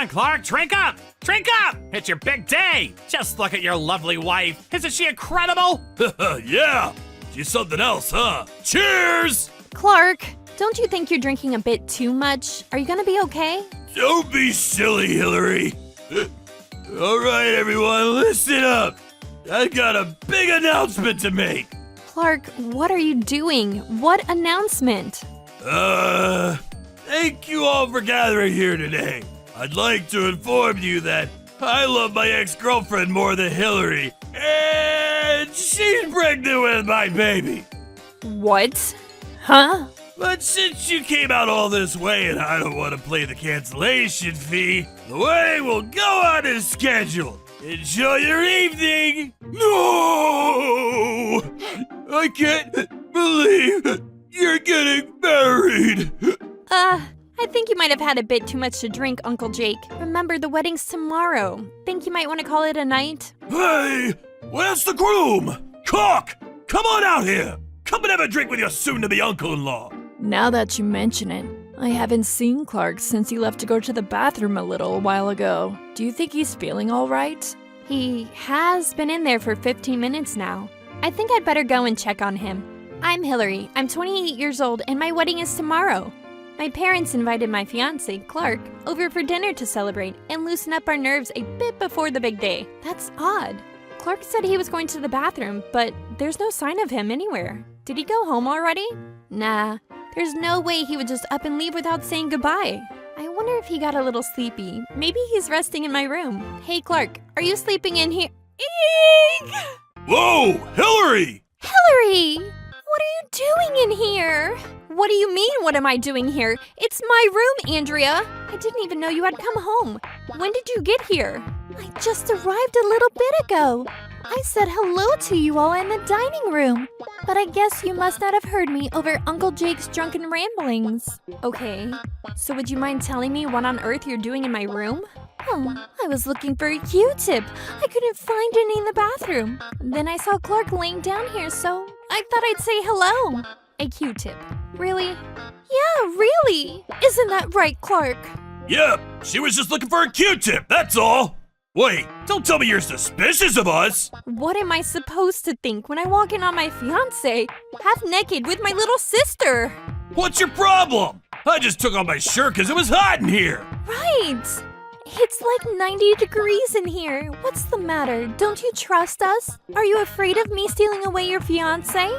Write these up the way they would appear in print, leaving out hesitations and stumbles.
on, Clark, drink up! Drink up! It's your big day! Just look at your lovely wife. Isn't she incredible? Yeah! She's something else, huh? Cheers! Clark, don't you think you're drinking a bit too much? Are you gonna be okay? Don't be silly, Hillary. All right, everyone, listen up. I got a big announcement to make. Clark, what are you doing? What announcement? Thank you all for gathering here today. I'd like to inform you that I love my ex-girlfriend more than Hillary, and she's pregnant with my baby. What? Huh? But since you came out all this way and I don't want to pay the cancellation fee, the wedding will go on as scheduled. Enjoy your evening! No! I can't believe you're getting married! I think you might have had a bit too much to drink, Uncle Jake. Remember, the wedding's tomorrow. Think you might want to call it a night? Hey! Where's the groom? Cook! Come on out here! Come and have a drink with your soon-to-be uncle-in-law! Now that you mention it, I haven't seen Clark since he left to go to the bathroom a little while ago. Do you think he's feeling all right? He has been in there for 15 minutes now. I think I'd better go and check on him. I'm Hillary. I'm 28 years old and my wedding is tomorrow. My parents invited my fiance, Clark, over for dinner to celebrate and loosen up our nerves a bit before the big day. That's odd. Clark said he was going to the bathroom, but there's no sign of him anywhere. Did he go home already? Nah, there's no way he would just up and leave without saying goodbye. I wonder if he got a little sleepy. Maybe he's resting in my room. Hey, Clark, are you sleeping in here? Eek! Whoa! Hillary! Hillary! What are you doing in here? What do you mean, what am I doing here? It's my room, Andrea. I didn't even know you had come home. When did you get here? I just arrived a little bit ago. I said hello to you all in the dining room. But I guess you must not have heard me over Uncle Jake's drunken ramblings. Okay, so would you mind telling me what on earth you're doing in my room? Oh, I was looking for a Q-tip. I couldn't find any in the bathroom. Then I saw Clark laying down here, so I thought I'd say hello. A Q-tip. Really? Yeah, really. Isn't that right, Clark? Yep, she was just looking for a Q-tip, that's all. Wait, don't tell me you're suspicious of us! What am I supposed to think when I walk in on my fiance, half naked with my little sister? What's your problem? I just took off my shirt because it was hot in here! Right! It's like 90 degrees in here. What's the matter? Don't you trust us? Are you afraid of me stealing away your fiance?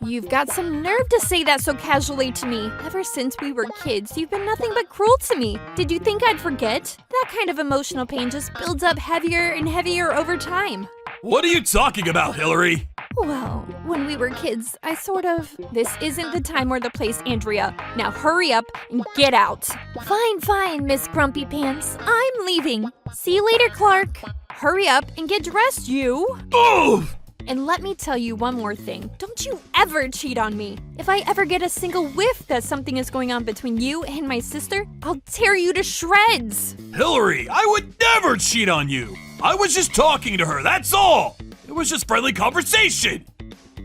You've got some nerve to say that so casually to me. Ever since we were kids, you've been nothing but cruel to me. Did you think I'd forget? That kind of emotional pain just builds up heavier and heavier over time. What are you talking about, Hillary? Well, when we were kids, This isn't the time or the place, Andrea. Now hurry up and get out. Fine, Miss Grumpy Pants. I'm leaving. See you later, Clark. Hurry up and get dressed, you. Oh! And let me tell you one more thing. Don't you ever cheat on me. If I ever get a single whiff that something is going on between you and my sister, I'll tear you to shreds. Hillary, I would never cheat on you. I was just talking to her, that's all. It was just friendly conversation.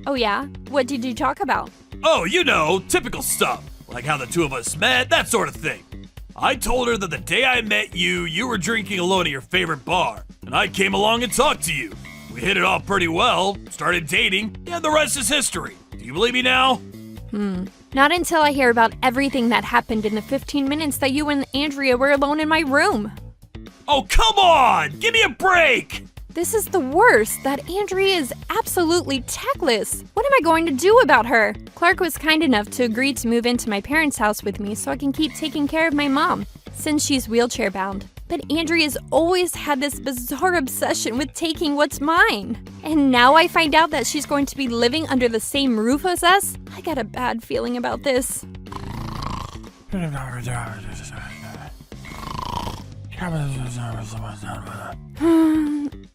Oh yeah? What did you talk about? Oh, you know, typical stuff. Like how the two of us met, that sort of thing. I told her that the day I met you, you were drinking alone at your favorite bar, and I came along and talked to you. We hit it off pretty well, started dating, and the rest is history. Do you believe me now? Not until I hear about everything that happened in the 15 minutes that you and Andrea were alone in my room. Oh, come on! Give me a break! This is the worst, that Andrea is absolutely tactless. What am I going to do about her? Clark was kind enough to agree to move into my parents' house with me so I can keep taking care of my mom, since she's wheelchair bound. But Andrea's always had this bizarre obsession with taking what's mine. And now I find out that she's going to be living under the same roof as us? I got a bad feeling about this.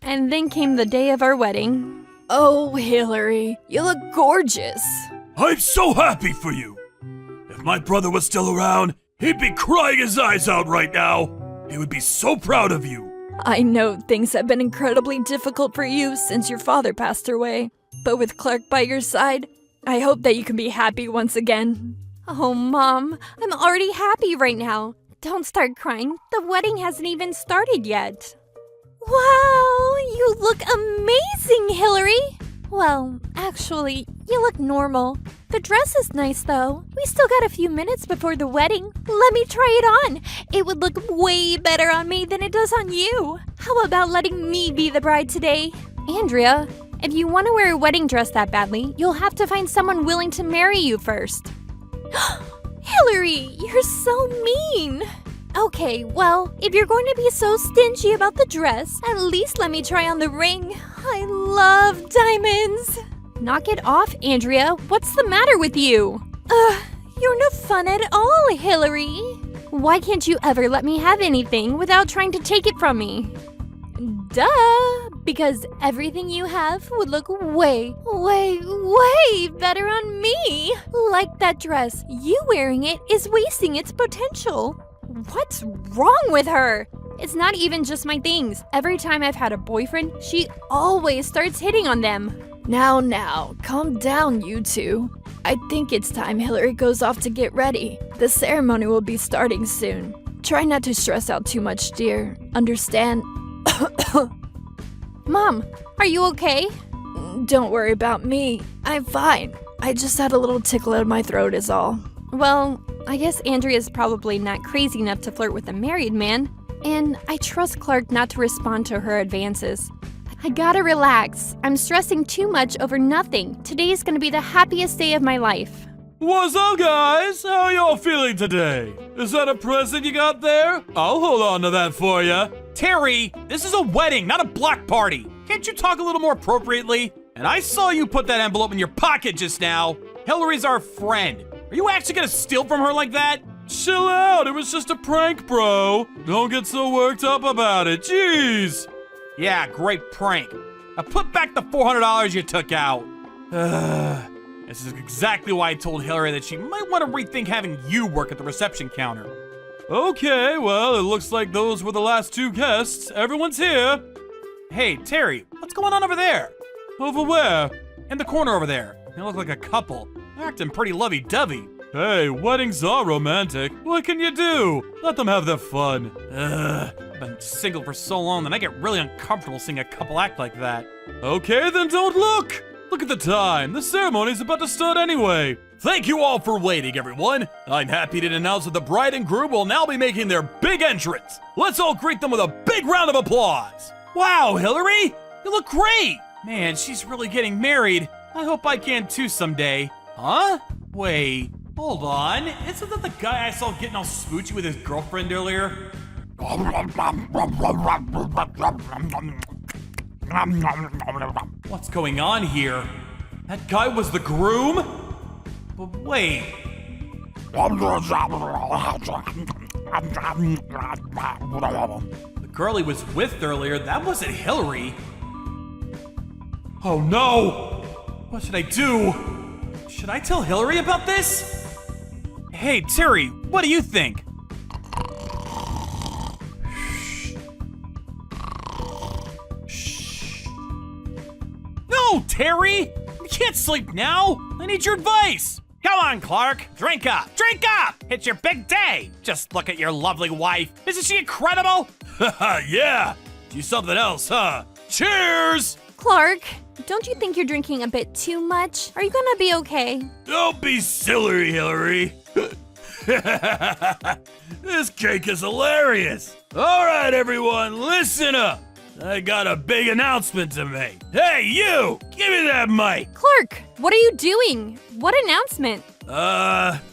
And then came the day of our wedding. Oh, Hillary, you look gorgeous. I'm so happy for you. If my brother was still around, he'd be crying his eyes out right now. He would be so proud of you. I know things have been incredibly difficult for you since your father passed away. But with Clark by your side, I hope that you can be happy once again. Oh, Mom, I'm already happy right now. don't start crying. The wedding hasn't even started yet. Wow, you look amazing, Hillary. Well, actually, you look normal. The dress is nice, though. We still got a few minutes before the wedding. Let me try it on. It would look way better on me than it does on you. How about letting me be the bride today? Andrea, if you want to wear a wedding dress that badly, you'll have to find someone willing to marry you first. Hillary, you're so mean. Okay, well, if you're going to be so stingy about the dress, at least let me try on the ring. I love diamonds. Knock it off, Andrea. What's the matter with you? You're no fun at all, Hillary. Why can't you ever let me have anything without trying to take it from me? Duh, because everything you have would look way, way, way better on me. Like that dress, you wearing it is wasting its potential. What's wrong with her? It's not even just my things. Every time I've had a boyfriend, she always starts hitting on them. Now, calm down, you two. I think it's time Hillary goes off to get ready. The ceremony will be starting soon. Try not to stress out too much, dear. Understand? Mom, are you okay? Don't worry about me. I'm fine. I just had a little tickle in my throat is all. Well, I guess Andrea's probably not crazy enough to flirt with a married man, and I trust Clark not to respond to her advances. I gotta relax. I'm stressing too much over nothing. Today's gonna be the happiest day of my life. What's up, guys? How y'all feeling today? Is that a present you got there? I'll hold on to that for ya. Terry, this is a wedding, not a block party. Can't you talk a little more appropriately? And I saw you put that envelope in your pocket just now. Hillary's our friend. Are you actually gonna steal from her like that? Chill out, it was just a prank, bro. Don't get so worked up about it, jeez. Yeah, great prank. Now put back the $400 you took out. This is exactly why I told Hillary that she might want to rethink having you work at the reception counter. Okay, well, it looks like those were the last two guests. Everyone's here. Hey, Terry, what's going on over there? Over where? In the corner over there. They look like a couple. They're acting pretty lovey-dovey. Hey, weddings are romantic. What can you do? Let them have their fun. I've been single for so long that I get really uncomfortable seeing a couple act like that. Okay, then don't look. Look at the time. The ceremony's about to start anyway. Thank you all for waiting, everyone. I'm happy to announce that the bride and groom will now be making their big entrance. Let's all greet them with a big round of applause. Wow, Hillary, you look great. Man, she's really getting married. I hope I can too someday. Huh? Wait, hold on. Isn't that the guy I saw getting all smoochy with his girlfriend earlier? What's going on here? That guy was the groom? But wait. The girl he was with earlier, that wasn't Hillary. Oh no! What should I do? Should I tell Hillary about this? Hey, Terry, what do you think? Shh. No, Terry! You can't sleep now! I need your advice! Come on, Clark! Drink up! Drink up! It's your big day! Just look at your lovely wife. Isn't she incredible? Haha, yeah! Do something else, huh? Cheers! Clark, don't you think you're drinking a bit too much? Are you gonna be okay? Don't be silly, Hillary. This cake is hilarious. All right, everyone, listen up. I got a big announcement to make. Hey, you! Give me that mic! Clark, what are you doing? What announcement?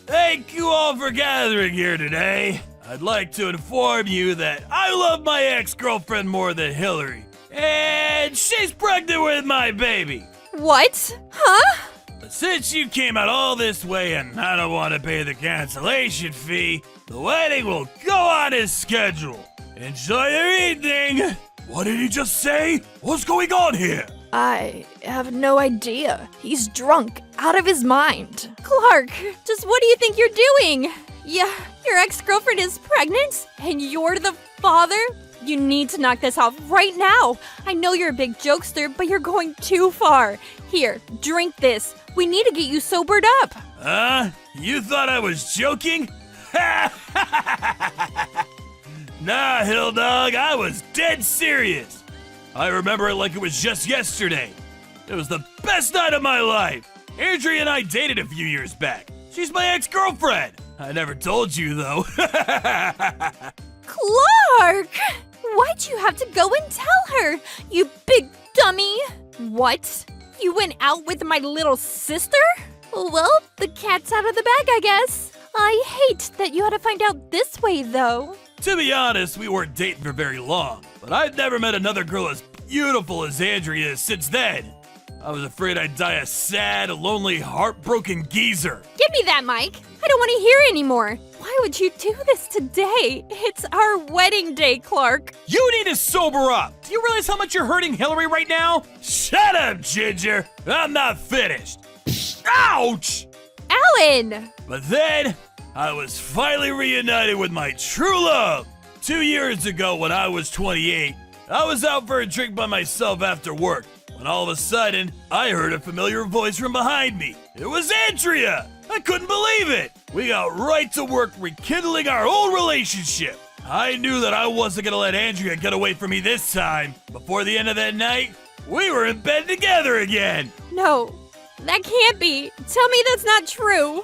Thank you all for gathering here today. I'd like to inform you that I love my ex-girlfriend more than Hillary. And she's pregnant with my baby. What? Huh? Since you came out all this way and I don't want to pay the cancellation fee, the wedding will go on as scheduled. Enjoy your evening. What did he just say? What's going on here? I have no idea. He's drunk, out of his mind. Clark, just what do you think you're doing? Yeah, your ex-girlfriend is pregnant and you're the father? You need to knock this off right now. I know you're a big jokester, but you're going too far. Here, drink this. We need to get you sobered up. You thought I was joking? Nah, Hill Dog, I was dead serious. I remember it like it was just yesterday. It was the best night of my life. Andrea and I dated a few years back. She's my ex-girlfriend. I never told you, though. Clark! Why'd you have to go and tell her, you big dummy? What? You went out with my little sister? Well, the cat's out of the bag, I guess. I hate that you had to find out this way, though. To be honest, we weren't dating for very long, but I've never met another girl as beautiful as Andrea is since then. I was afraid I'd die a sad, lonely, heartbroken geezer. Give me that, Mike. I don't want to hear anymore. Why would you do this today? It's our wedding day, Clark. You need to sober up. Do you realize how much you're hurting Hillary right now? Shut up, Ginger. I'm not finished. Ouch! Alan! But then, I was finally reunited with my true love. 2 years ago, when I was 28, I was out for a drink by myself after work, when all of a sudden, I heard a familiar voice from behind me. It was Andrea! I couldn't believe it! We got right to work rekindling our old relationship. I knew that I wasn't gonna let Andrea get away from me this time. Before the end of that night, we were in bed together again. No, that can't be. Tell me that's not true.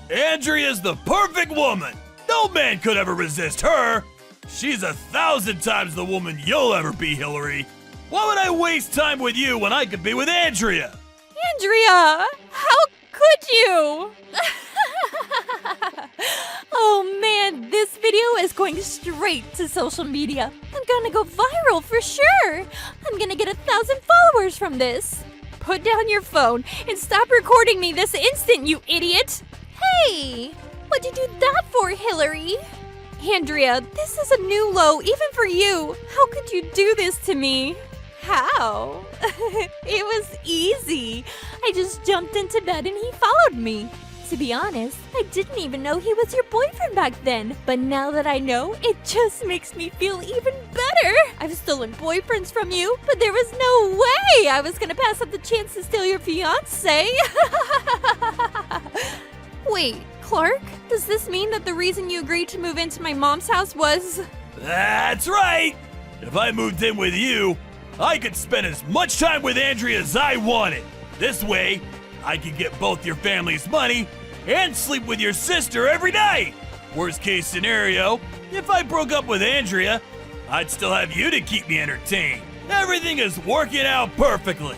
Andrea's the perfect woman. No man could ever resist her. She's 1,000 times the woman you'll ever be, Hillary. Why would I waste time with you when I could be with Andrea? Andrea, how could you? Oh man, this video is going straight to social media. I'm gonna go viral for sure. I'm gonna get 1,000 followers from this. Put down your phone and stop recording me this instant, you idiot. Hey, what'd you do that for, Hillary? Andrea, this is a new low even for you. How could you do this to me? How? It was easy. I just jumped into bed and he followed me. To be honest, I didn't even know he was your boyfriend back then. But now that I know, it just makes me feel even better. I've stolen boyfriends from you, but there was no way I was gonna pass up the chance to steal your fiance. Wait, Clark, does this mean that the reason you agreed to move into my mom's house was... That's right! If I moved in with you, I could spend as much time with Andrea as I wanted. This way, I could get both your family's money and sleep with your sister every night. Worst case scenario, if I broke up with Andrea, I'd still have you to keep me entertained. Everything is working out perfectly.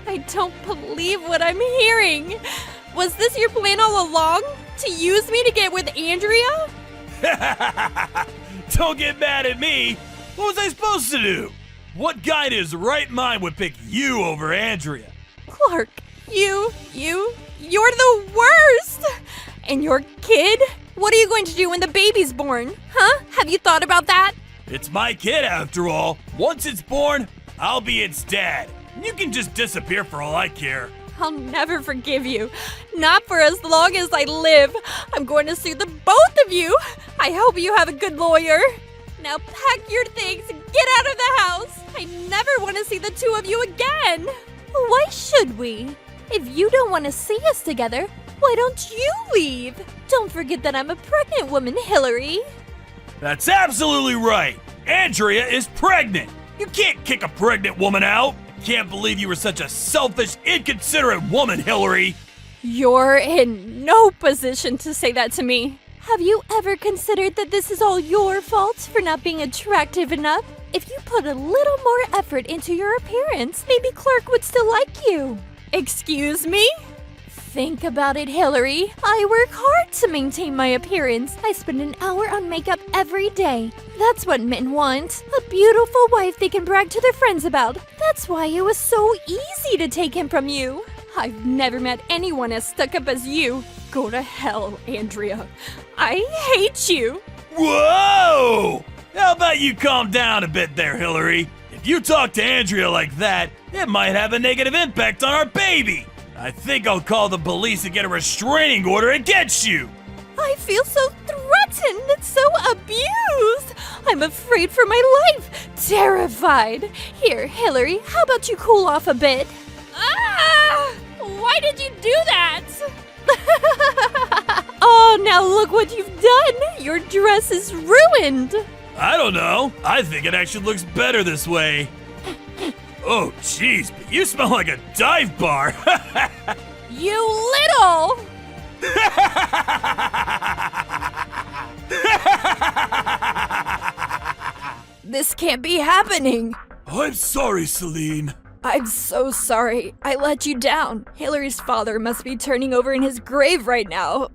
I don't believe what I'm hearing. Was this your plan all along? To use me to get with Andrea? Don't get mad at me. What was I supposed to do? What guy in his right mind would pick you over Andrea? Clark, you're the worst! And your kid? What are you going to do when the baby's born? Huh? Have you thought about that? It's my kid after all. Once it's born, I'll be its dad. You can just disappear for all I care. I'll never forgive you. Not for as long as I live. I'm going to sue the both of you. I hope you have a good lawyer. Now pack your things and get out of the house. I never want to see the two of you again. Why should we? If you don't want to see us together, why don't you leave? Don't forget that I'm a pregnant woman, Hillary. That's absolutely right. Andrea is pregnant. You can't kick a pregnant woman out. Can't believe you were such a selfish, inconsiderate woman, Hillary. You're in no position to say that to me. Have you ever considered that this is all your fault for not being attractive enough? If you put a little more effort into your appearance, maybe Clark would still like you. Excuse me? Think about it, Hillary. I work hard to maintain my appearance. I spend an hour on makeup every day. That's what men want. A beautiful wife they can brag to their friends about. That's why it was so easy to take him from you. I've never met anyone as stuck up as you. Go to hell, Andrea. I hate you. Whoa! How about you calm down a bit there, Hillary? If you talk to Andrea like that, it might have a negative impact on our baby. I think I'll call the police and get a restraining order against you. I feel so threatened and so abused. I'm afraid for my life. Terrified. Here, Hillary, how about you cool off a bit? Ah! Why did you do that? Oh, now look what you've done! Your dress is ruined! I don't know. I think it actually looks better this way. Oh, jeez, but you smell like a dive bar. You little! This can't be happening. I'm sorry, Celine. I'm so sorry. I let you down. Hillary's father must be turning over in his grave right now.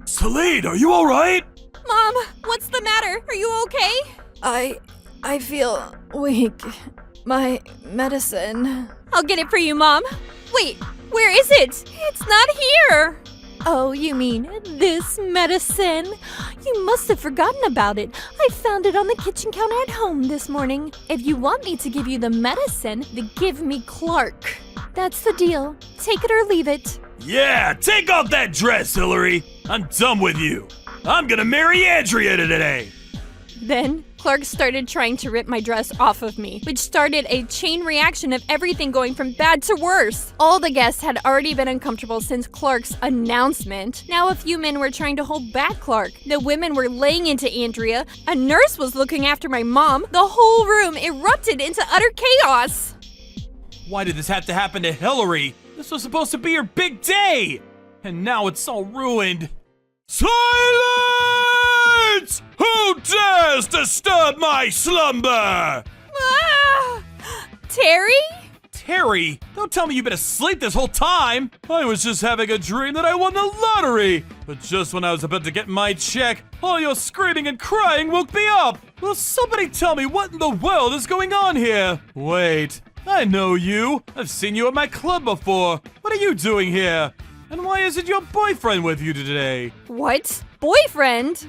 Celine, are you alright? Mom, what's the matter? Are you okay? I feel weak. My medicine. I'll get it for you, Mom. Wait, where is it? It's not here. Oh, you mean this medicine? You must have forgotten about it. I found it on the kitchen counter at home this morning. If you want me to give you the medicine, then give me Clark. That's the deal. Take it or leave it. Yeah, take off that dress, Hillary. I'm done with you. I'm gonna marry Andrea today. Then Clark started trying to rip my dress off of me, which started a chain reaction of everything going from bad to worse. All the guests had already been uncomfortable since Clark's announcement. Now a few men were trying to hold back Clark. The women were laying into Andrea. A nurse was looking after my mom. The whole room erupted into utter chaos. Why did this have to happen to Hillary? This was supposed to be her big day! And now it's all ruined. Silence! Who dares disturb my slumber? Ah! Terry? Terry, don't tell me you've been asleep this whole time! I was just having a dream that I won the lottery! But just when I was about to get my check, all your screaming and crying woke me up! Will somebody tell me what in the world is going on here? Wait, I know you! I've seen you at my club before! What are you doing here? And why isn't your boyfriend with you today? What? Boyfriend?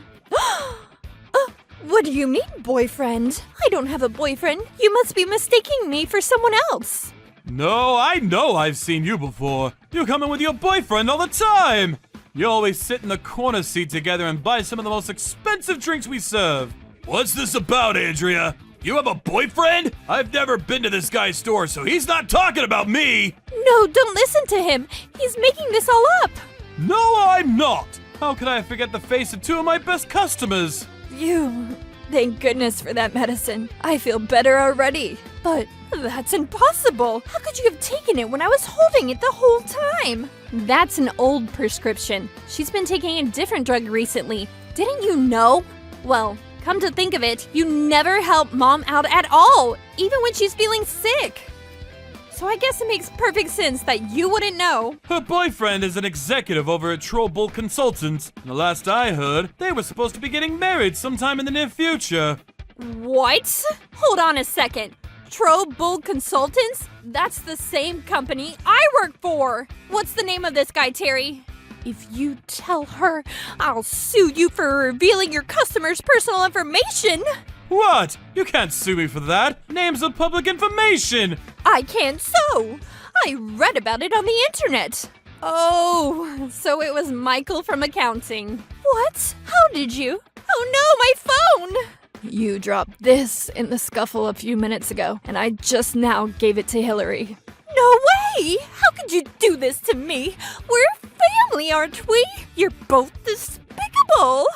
What do you mean, boyfriend? I don't have a boyfriend. You must be mistaking me for someone else. No, I know I've seen you before. You come in with your boyfriend all the time. You always sit in the corner seat together and buy some of the most expensive drinks we serve. What's this about, Andrea? You have a boyfriend? I've never been to this guy's store, so he's not talking about me. No, don't listen to him. He's making this all up. No, I'm not. How could I forget the face of two of my best customers? Thank goodness for that medicine. I feel better already. But that's impossible. How could you have taken it when I was holding it the whole time? That's an old prescription. She's been taking a different drug recently. Didn't you know? Well, come to think of it, you never help Mom out at all, even when she's feeling sick. So I guess it makes perfect sense that you wouldn't know. Her boyfriend is an executive over at Trollbull Consultants. And the last I heard, they were supposed to be getting married sometime in the near future. What? Hold on a second. Trollbull Consultants? That's the same company I work for. What's the name of this guy, Terry? If you tell her, I'll sue you for revealing your customers' personal information. What? You can't sue me for that. Names of public information. I can't so. I read about it on the internet. Oh, so it was Michael from accounting. What? How did you? Oh no, my phone! You dropped this in the scuffle a few minutes ago, and I just now gave it to Hillary. No way! How could you do this to me? We're family, aren't we? You're both despicable.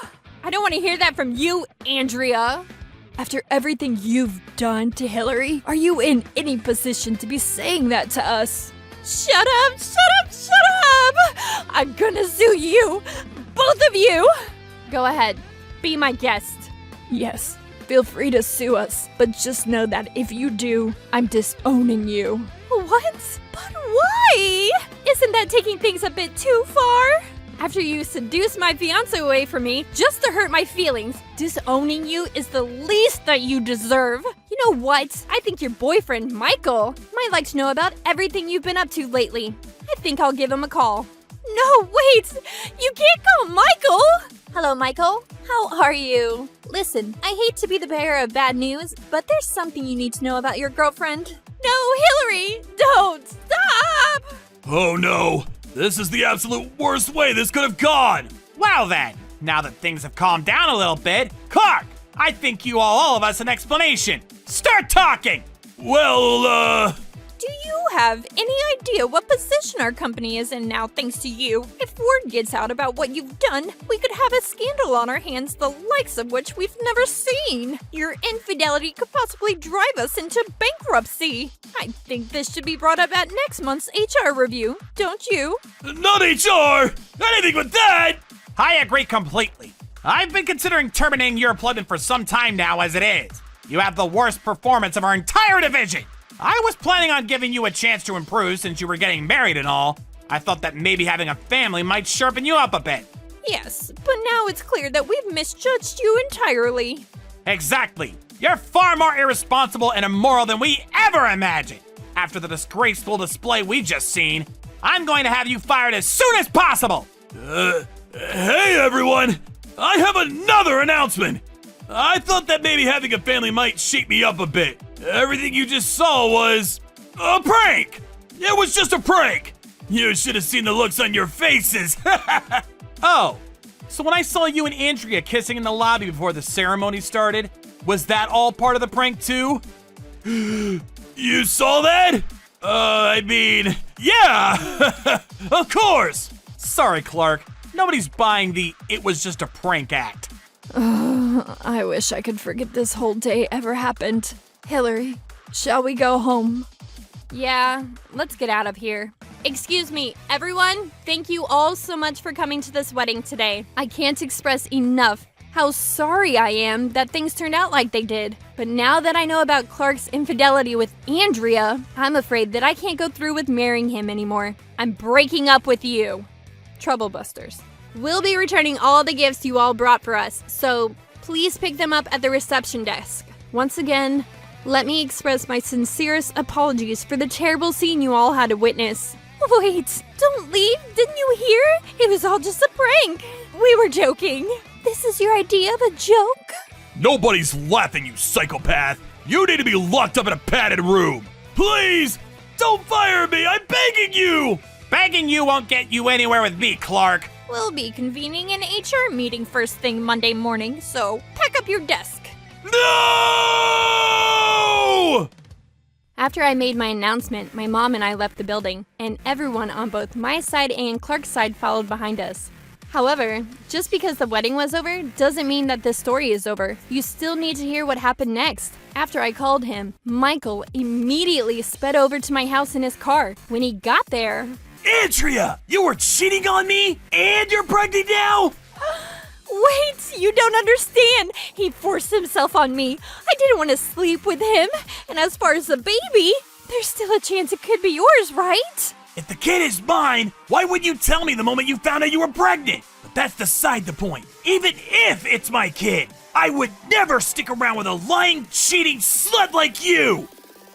I don't want to hear that from you, Andrea. After everything you've done to Hillary, are you in any position to be saying that to us? Shut up, shut up, shut up! I'm gonna sue you, both of you! Go ahead, be my guest. Yes, feel free to sue us, but just know that if you do, I'm disowning you. What? But why? Isn't that taking things a bit too far? After you seduced my fiance away from me just to hurt my feelings, disowning you is the least that you deserve. You know what? I think your boyfriend, Michael, might like to know about everything you've been up to lately. I think I'll give him a call. No, wait! You can't call Michael! Hello, Michael. How are you? Listen, I hate to be the bearer of bad news, but there's something you need to know about your girlfriend. No, Hillary! Don't! Stop! Oh no! This is the absolute worst way this could have gone! Well then, now that things have calmed down a little bit, Clark, I think you owe all of us an explanation. Start talking! Well, Do you have any idea what position our company is in now thanks to you. If word gets out about what you've done, we could have a scandal on our hands the likes of which we've never seen. Your infidelity could possibly drive us into bankruptcy. I think this should be brought up at next month's HR review, don't you? Not HR! Anything but that! I agree completely. I've been considering terminating your employment for some time now as it is. You have the worst performance of our entire division. I was planning on giving you a chance to improve since you were getting married and all. I thought that maybe having a family might sharpen you up a bit. Yes, but now it's clear that we've misjudged you entirely. Exactly. You're far more irresponsible and immoral than we ever imagined. After the disgraceful display we've just seen, I'm going to have you fired as soon as possible. Hey everyone! I have another announcement! I thought that maybe having a family might shake me up a bit. Everything you just saw was a prank! It was just a prank! You should have seen the looks on your faces! Oh, so when I saw you and Andrea kissing in the lobby before the ceremony started, was that all part of the prank too? You saw that? Yeah! Of course! Sorry, Clark. Nobody's buying the "it was just a prank" act. I wish I could forget this whole day ever happened. Hillary, shall we go home? Yeah, let's get out of here. Excuse me, everyone. Thank you all so much for coming to this wedding today. I can't express enough how sorry I am that things turned out like they did. But now that I know about Clark's infidelity with Andrea, I'm afraid that I can't go through with marrying him anymore. I'm breaking up with you. Troublebusters. We'll be returning all the gifts you all brought for us, so please pick them up at the reception desk. Once again, let me express my sincerest apologies for the terrible scene you all had to witness. Wait, don't leave. Didn't you hear? It was all just a prank. We were joking. This is your idea of a joke? Nobody's laughing, you psychopath! You need to be locked up in a padded room! Please! Don't fire me! I'm begging you! Begging you won't get you anywhere with me, Clark. We'll be convening an HR meeting first thing Monday morning, so pack up your desk. No! After I made my announcement, my mom and I left the building, and everyone on both my side and Clark's side followed behind us. However, just because the wedding was over doesn't mean that this story is over. You still need to hear what happened next. After I called him, Michael immediately sped over to my house in his car. When he got there... Andrea! You were cheating on me? And you're pregnant now? Wait, you don't understand. He forced himself on me. I didn't want to sleep with him. And as far as the baby, there's still a chance it could be yours, right? If the kid is mine, why wouldn't you tell me the moment you found out you were pregnant? But that's beside the point. Even if it's my kid, I would never stick around with a lying, cheating slut like you!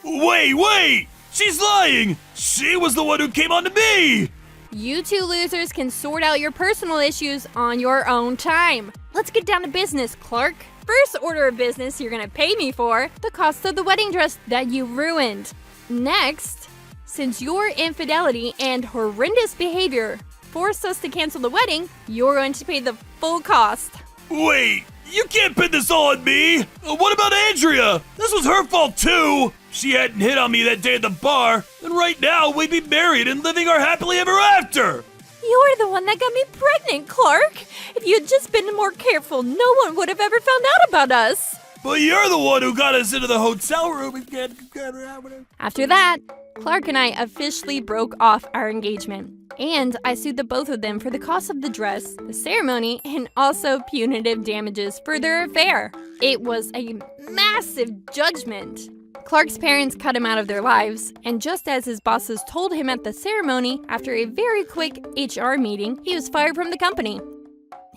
Wait! She's lying! She was the one who came on to me! You two losers can sort out your personal issues on your own time. Let's get down to business, Clark. First order of business you're gonna pay me for, the cost of the wedding dress that you ruined. Next, since your infidelity and horrendous behavior forced us to cancel the wedding, you're going to pay the full cost. Wait, you can't pin this all on me! What about Andrea? This was her fault too! She hadn't hit on me that day at the bar, and right now we'd be married and living our happily ever after! You're the one that got me pregnant, Clark! If you had just been more careful, no one would have ever found out about us! But you're the one who got us into the hotel room and After that, Clark and I officially broke off our engagement. And I sued the both of them for the cost of the dress, the ceremony, and also punitive damages for their affair. It was a massive judgment. Clark's parents cut him out of their lives, and just as his bosses told him at the ceremony, after a very quick HR meeting, he was fired from the company.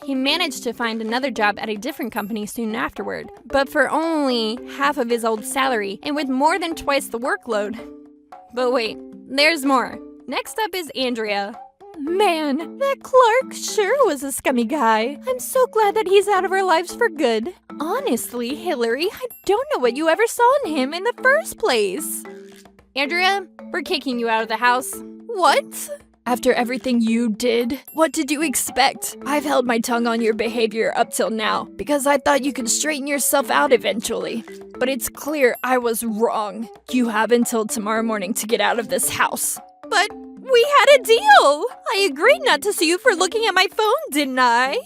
He managed to find another job at a different company soon afterward, but for only half of his old salary and with more than twice the workload. But wait, there's more. Next up is Andrea. Man, that Clark sure was a scummy guy. I'm so glad that he's out of our lives for good. Honestly, Hillary, I don't know what you ever saw in him in the first place. Andrea, we're kicking you out of the house. What? After everything you did, what did you expect? I've held my tongue on your behavior up till now because I thought you could straighten yourself out eventually. But it's clear I was wrong. You have until tomorrow morning to get out of this house. But we had a deal. I agreed not to sue you for looking at my phone, didn't I?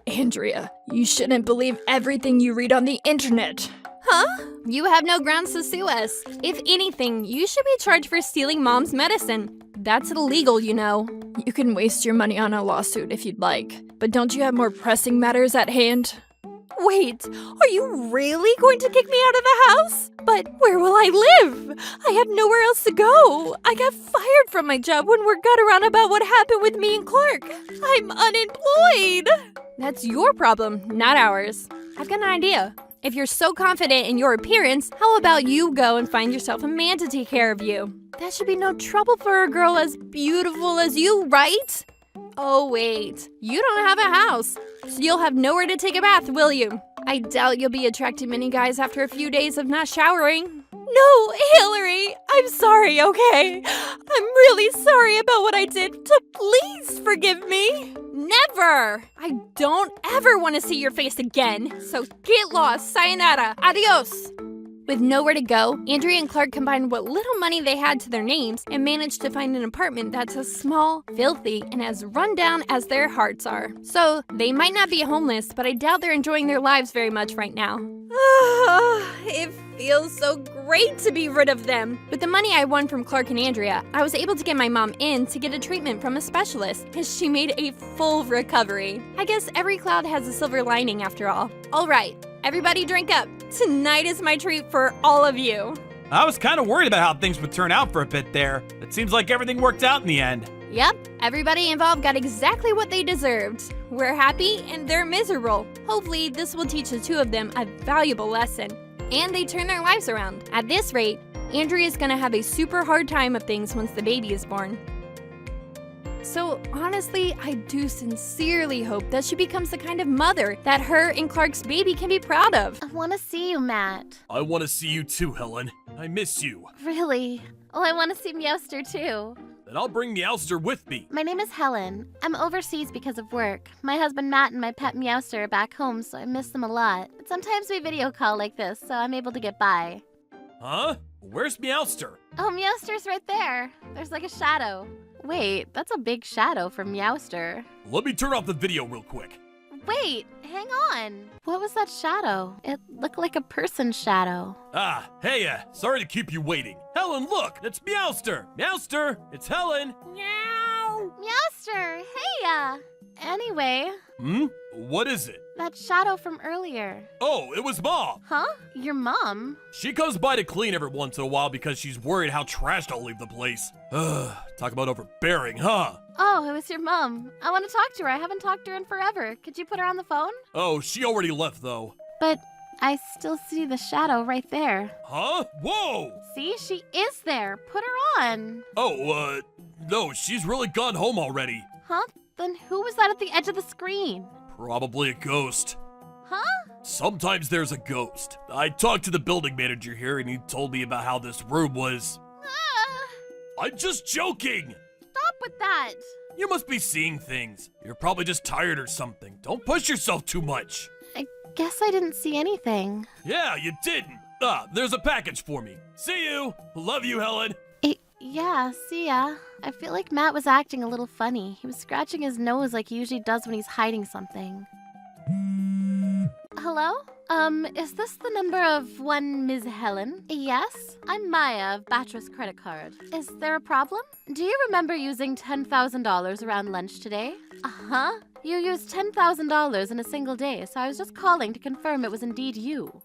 Andrea, you shouldn't believe everything you read on the internet. Huh? You have no grounds to sue us. If anything, you should be charged for stealing Mom's medicine. That's illegal, you know. You can waste your money on a lawsuit if you'd like, but don't you have more pressing matters at hand? Wait, are you really going to kick me out of the house? But where will I live? I have nowhere else to go. I got fired from my job when word got around about what happened with me and Clark. I'm unemployed. That's your problem, not ours. I've got an idea. If you're so confident in your appearance, how about you go and find yourself a man to take care of you? That should be no trouble for a girl as beautiful as you, right? Oh, wait. You don't have a house, so you'll have nowhere to take a bath, will you? I doubt you'll be attracting many guys after a few days of not showering. No, Hillary, I'm sorry, okay? I'm really sorry about what I did, so please forgive me. Never! I don't ever want to see your face again, so get lost, sayonara, adios. With nowhere to go, Andrea and Clark combined what little money they had to their names and managed to find an apartment that's as small, filthy, and as run down as their hearts are. So, they might not be homeless, but I doubt they're enjoying their lives very much right now. It feels so great to be rid of them. With the money I won from Clark and Andrea, I was able to get my mom in to get a treatment from a specialist, and she made a full recovery. I guess every cloud has a silver lining after all. All right, everybody drink up. Tonight is my treat for all of you. I was kind of worried about how things would turn out for a bit there. It seems like everything worked out in the end. Yep, everybody involved got exactly what they deserved. We're happy and they're miserable. Hopefully, this will teach the two of them a valuable lesson. And they turn their lives around. At this rate, Andrea's gonna have a super hard time of things once the baby is born. So honestly, I do sincerely hope that she becomes the kind of mother that her and Clark's baby can be proud of. I want to see you, Matt. I want to see you too, Helen. I miss you. Really? Oh, I want to see Meowster too. Then I'll bring Meowster with me. My name is Helen. I'm overseas because of work. My husband Matt and my pet Meowster are back home, so I miss them a lot. But sometimes we video call like this, so I'm able to get by. Huh? Where's Meowster? Oh, Meowster's right there. There's like a shadow. Wait, that's a big shadow for Meowster. Let me turn off the video real quick. Wait, hang on. What was that shadow? It looked like a person's shadow. Ah, hey, sorry to keep you waiting. Helen, look, it's Meowster. Meowster, it's Helen. Meow! Meowster, hey, Anyway, What is it? that shadow from earlier. Oh, it was Mom. Huh? Your mom? She comes by to clean every once in a while because she's worried how trashed I'll leave the place. Talk about overbearing, huh? Oh, it was your mom. I want to talk to her. I haven't talked to her in forever. Could you put her on the phone? Oh, she already left though. But I still see the shadow right there. Huh? Whoa! See, she is there. Put her on. Oh, no, she's really gone home already. Huh? Then who was that at the edge of the screen? Probably a ghost. Huh? Sometimes there's a ghost. I talked to the building manager here and he told me about how this room was... I'm just joking! Stop with that. You must be seeing things. You're probably just tired or something. Don't push yourself too much. I guess I didn't see anything. Yeah, you didn't. Ah, there's a package for me. See you. Love you, Helen. Yeah, see ya. I feel like Matt was acting a little funny. He was scratching his nose like he usually does when he's hiding something. Hello? Is this the number of one Ms. Helen? Yes? I'm Maya of Batra's credit card. Is there a problem? Do you remember using $10,000 around lunch today? Uh-huh. You used $10,000 in a single day, so I was just calling to confirm it was indeed you.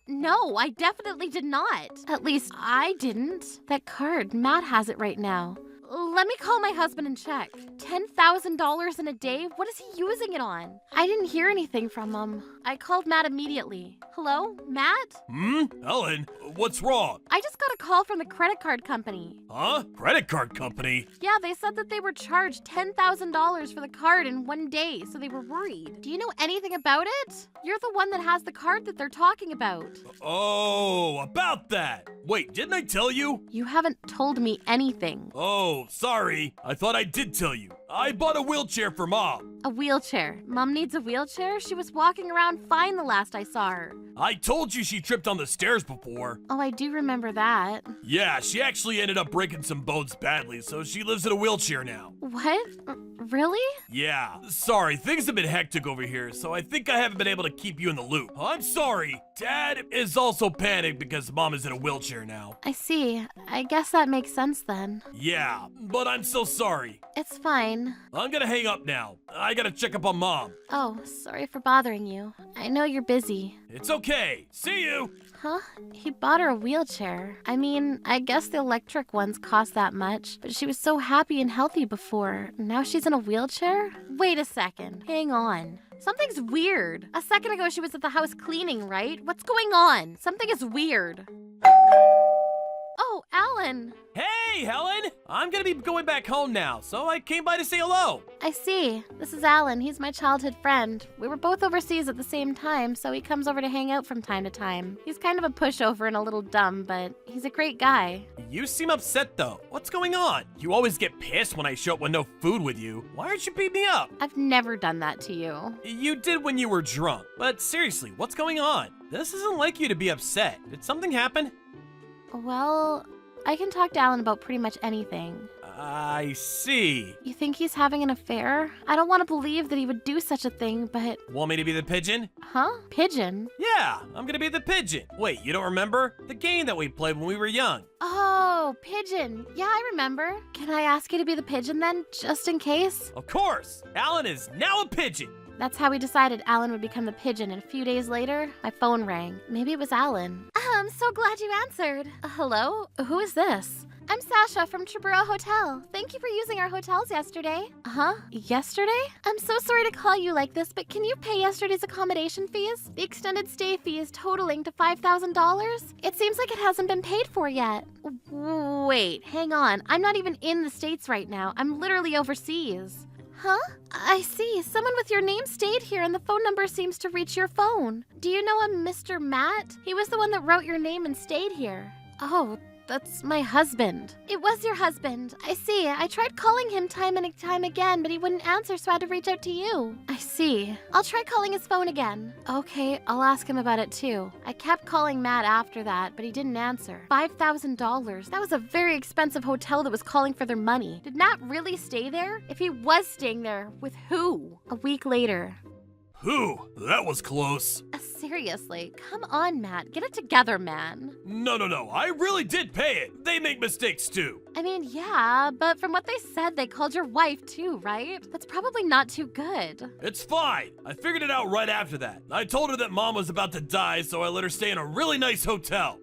No, I definitely did not. At least I didn't. That card, Matt has it right now. Let me call my husband and check. $10,000 in a day? What is he using it on? I didn't hear anything from him. I called Matt immediately. Hello, Matt? Helen, what's wrong? I just got a call from the credit card company. Huh? Credit card company? Yeah, they said that they were charged $10,000 for the card in one day, so they were worried. Do you know anything about it? You're the one that has the card that they're talking about. Oh, about that. Wait, didn't I tell you? You haven't told me anything. Oh, sorry. I thought I did tell you. I bought a wheelchair for Mom. A wheelchair. Mom needs a wheelchair? She was walking around fine the last I saw her. I told you she tripped on the stairs before. Oh, I do remember that. Yeah, she actually ended up breaking some bones badly, so she lives in a wheelchair now. What? Really? Yeah, sorry, things have been hectic over here, so I think I haven't been able to keep you in the loop. I'm sorry. Dad is also panicked because Mom is in a wheelchair now. I see. I guess that makes sense then. Yeah, but I'm so sorry. It's fine. I'm gonna hang up now. I gotta check up on Mom. Oh, sorry for bothering you. I know you're busy. It's okay. See you. Huh? He bought her a wheelchair. I mean, I guess the electric ones cost that much, but she was so happy and healthy before. Now she's in a wheelchair? Wait a second. Hang on. Something's weird. A second ago she was at the house cleaning, right? What's going on? Something is weird. Oh, Alan. Hey, Helen! I'm gonna be going back home now, so I came by to say hello. I see. This is Alan. He's my childhood friend. We were both overseas at the same time, so he comes over to hang out from time to time. He's kind of a pushover and a little dumb, but he's a great guy. You seem upset though. What's going on? You always get pissed when I show up with no food with you. Why aren't you beating me up? I've never done that to you. You did when you were drunk. But seriously, what's going on? This isn't like you to be upset. Did something happen? Well, I can talk to Alan about pretty much anything. I see. You think he's having an affair? I don't want to believe that he would do such a thing, but... Want me to be the pigeon? Huh? Pigeon? Yeah, I'm gonna be the pigeon. Wait, you don't remember? The game that we played when we were young. Oh, pigeon. Yeah, I remember. Can I ask you to be the pigeon then, just in case? Of course! Alan is now a pigeon! That's how we decided Alan would become the pigeon, and a few days later, my phone rang. Maybe it was Alan. I'm so glad you answered. Hello? Who is this? I'm Sasha from Triborough Hotel. Thank you for using our hotels yesterday. Huh? Yesterday? I'm so sorry to call you like this, but can you pay yesterday's accommodation fees? The extended stay fee is totaling to $5,000. It seems like it hasn't been paid for yet. Wait, hang on. I'm not even in the States right now. I'm literally overseas. Huh? I see. Someone with your name stayed here and the phone number seems to reach your phone. Do you know a Mr. Matt? He was the one that wrote your name and stayed here. Oh, that's my husband. It was your husband. I see. I tried calling him time and time again, but he wouldn't answer, so I had to reach out to you. I see. I'll try calling his phone again. Okay, I'll ask him about it too. I kept calling Matt after that, but he didn't answer. $5,000. That was a very expensive hotel that was calling for their money. Did Matt really stay there? If he was staying there, with who? A week later. Whew, that was close. Seriously, come on, Matt. Get it together, man. No, I really did pay it. They make mistakes too. I mean, yeah, but from what they said, they called your wife too, right? That's probably not too good. It's fine. I figured it out right after that. I told her that Mom was about to die, so I let her stay in a really nice hotel.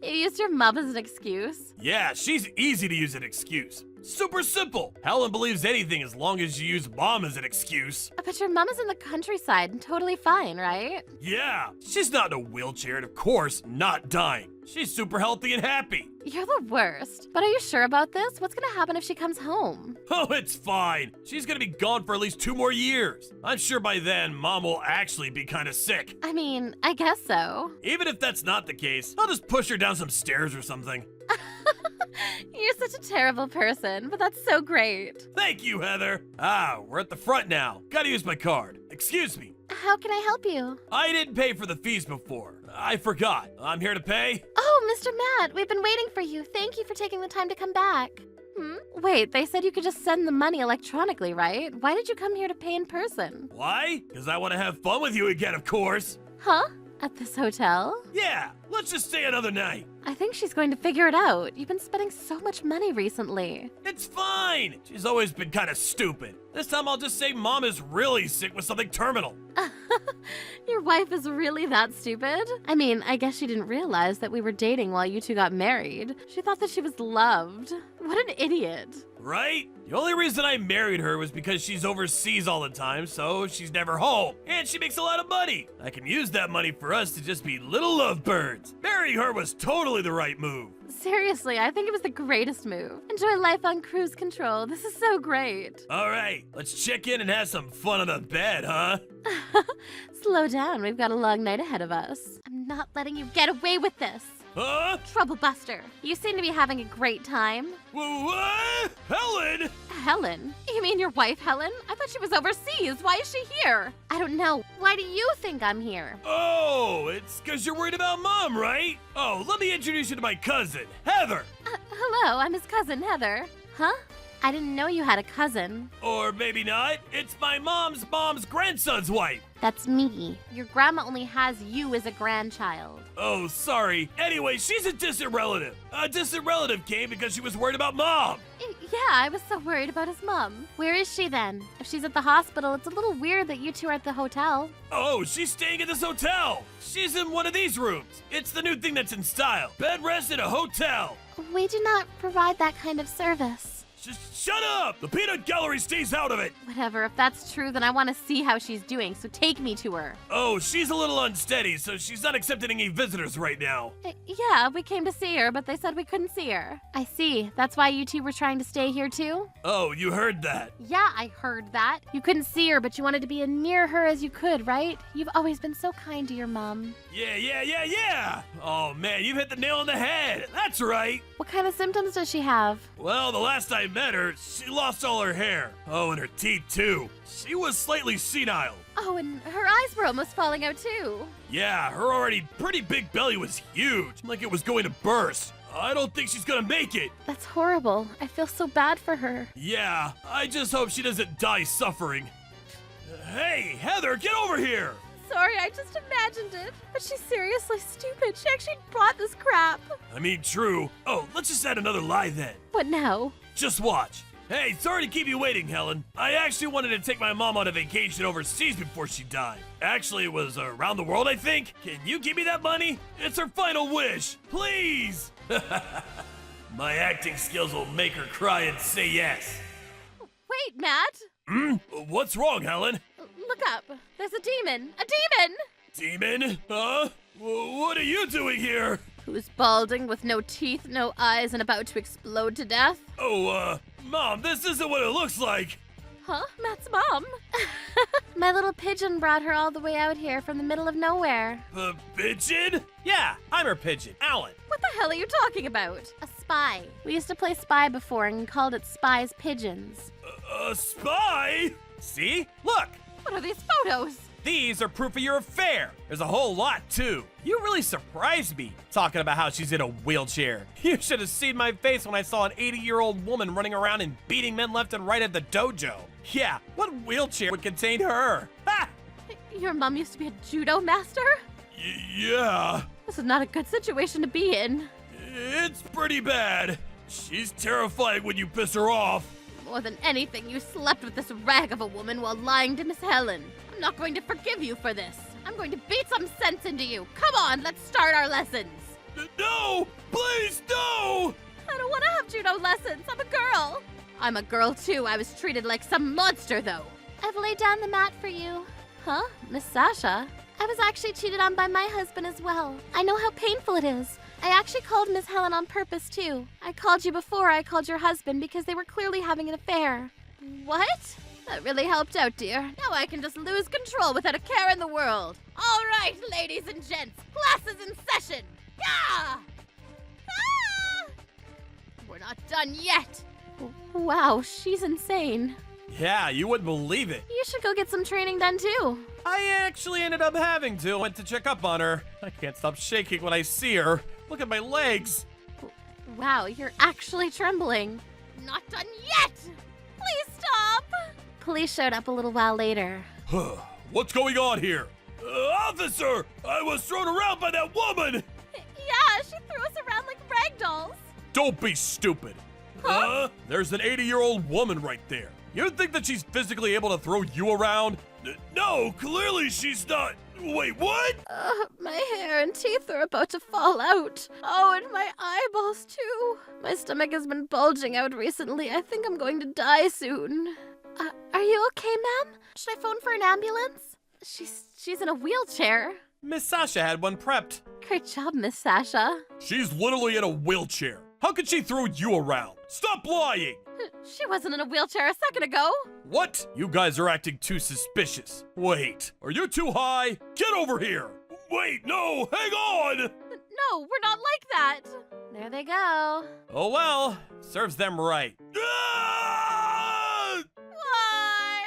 You used your mom as an excuse? Yeah, she's easy to use an excuse. Super simple. Helen believes anything as long as you use Mom as an excuse. But your mom is in the countryside and totally fine, right? Yeah, she's not in a wheelchair and of course not dying. She's super healthy and happy. You're the worst. But are you sure about this? What's gonna happen if she comes home? Oh, it's fine. She's gonna be gone for at least 2 more years. I'm sure by then, Mom will actually be kinda sick. I mean, I guess so. Even if that's not the case, I'll just push her down some stairs or something. You're such a terrible person, but that's so great. Thank you, Heather. Ah, we're at the front now. Gotta use my card. Excuse me. How can I help you? I didn't pay for the fees before. I forgot. I'm here to pay. Oh, Mr. Matt, we've been waiting for you. Thank you for taking the time to come back. Wait, they said you could just send the money electronically, right? Why did you come here to pay in person? Why? Because I want to have fun with you again, of course. Huh? At this hotel? Yeah, let's just stay another night. I think she's going to figure it out. You've been spending so much money recently. It's fine. She's always been kind of stupid. This time I'll just say Mom is really sick with something terminal. Your wife is really that stupid? I mean, I guess she didn't realize that we were dating while you two got married. She thought that she was loved. What an idiot. Right? The only reason I married her was because she's overseas all the time, so she's never home. And she makes a lot of money. I can use that money for us to just be little lovebirds. Marrying her was totally the right move. Seriously, I think it was the greatest move. Enjoy life on cruise control. This is so great. All right, let's check in and have some fun on the bed, huh? Slow down, we've got a long night ahead of us. I'm not letting you get away with this. Huh? Troublebuster, you seem to be having a great time. What? Helen? Helen? You mean your wife, Helen? I thought she was overseas. Why is she here? I don't know. Why do you think I'm here? Oh, it's because you're worried about Mom, right? Oh, let me introduce you to my cousin, Heather. Hello, I'm his cousin, Heather. Huh? I didn't know you had a cousin. Or maybe not. It's my mom's grandson's wife. That's me. Your grandma only has you as a grandchild. Oh, sorry. Anyway, she's a distant relative. A distant relative came because she was worried about Mom. Yeah, I was so worried about his mom. Where is she then? If she's at the hospital, it's a little weird that you two are at the hotel. Oh, she's staying at this hotel. She's in one of these rooms. It's the new thing that's in style. Bed rest in a hotel. We do not provide that kind of service. Just shut up! The peanut gallery stays out of it! Whatever, if that's true, then I want to see how she's doing, so take me to her. Oh, she's a little unsteady, so she's not accepting any visitors right now. Yeah, we came to see her, but they said we couldn't see her. I see. That's why you two were trying to stay here too? Oh, you heard that. Yeah, I heard that. You couldn't see her, but you wanted to be as near her as you could, right? You've always been so kind to your mom. Yeah. Oh man, you've hit the nail on the head. That's right. What kind of symptoms does she have? Well, the last I met her, she lost all her hair. Oh, and her teeth too. She was slightly senile. Oh, and her eyes were almost falling out too. Yeah, her already pretty big belly was huge, like it was going to burst. I don't think she's gonna make it. That's horrible. I feel so bad for her. Yeah, I just hope she doesn't die suffering. Hey, Heather, get over here! Sorry, I just imagined it. But she's seriously stupid. She actually brought this crap. I mean, true. Oh, let's just add another lie then. What now? Just watch. Hey, sorry to keep you waiting, Helen. I actually wanted to take my mom on a vacation overseas before she died. Actually, it was around the world, I think. Can you give me that money? It's her final wish. Please! My acting skills will make her cry and say yes. Wait, Matt. What's wrong, Helen? Look up. There's a demon. A demon! Demon? Huh? What are you doing here? Who's balding with no teeth, no eyes, and about to explode to death? Oh, Mom, this isn't what it looks like. Huh? Matt's mom? My little pigeon brought her all the way out here from the middle of nowhere. The pigeon? Yeah, I'm her pigeon, Alan. What the hell are you talking about? A spy. We used to play spy before and called it Spy's Pigeons. A spy? See? Look! What are these photos? These are proof of your affair. There's a whole lot, too. You really surprised me, talking about how she's in a wheelchair. You should have seen my face when I saw an 80-year-old woman running around and beating men left and right at the dojo. Yeah, what wheelchair would contain her? Ha! Your mom used to be a judo master? Yeah. This is not a good situation to be in. It's pretty bad. She's terrifying when you piss her off. More than anything, you slept with this rag of a woman while lying to Miss Helen. I'm not going to forgive you for this. I'm going to beat some sense into you. Come on, let's start our lessons. No! Please, no! I don't want to have judo lessons. I'm a girl. I'm a girl, too. I was treated like some monster, though. I've laid down the mat for you. Huh? Miss Sasha? I was actually cheated on by my husband as well. I know how painful it is. I actually called Miss Helen on purpose, too. I called you before I called your husband because they were clearly having an affair. What? That really helped out, dear. Now I can just lose control without a care in the world. All right, ladies and gents, class is in session. Yeah! Ah! We're not done yet. Wow, she's insane. Yeah, you wouldn't believe it. You should go get some training done, too. I actually ended up having to. Went to check up on her. I can't stop shaking when I see her. Look at my legs. Wow, you're actually trembling. Not done yet! Please stop! Police showed up a little while later. What's going on here? Officer! I was thrown around by that woman! Yeah, she threw us around like rag dolls. Don't be stupid. There's an 80-year-old woman right there. You think that she's physically able to throw you around? No, clearly she's not. Wait, what? My hair and teeth are about to fall out. Oh, and my eyeballs, too. My stomach has been bulging out recently. I think I'm going to die soon. Are you okay, ma'am? Should I phone for an ambulance? She's in a wheelchair. Miss Sasha had one prepped. Great job, Miss Sasha. She's literally in a wheelchair. How could she throw you around? Stop lying! She wasn't in a wheelchair a second ago. What? You guys are acting too suspicious. Wait, are you too high? Get over here! Wait, no, hang on! No, we're not like that. There they go. Oh well, serves them right. Ah! Why?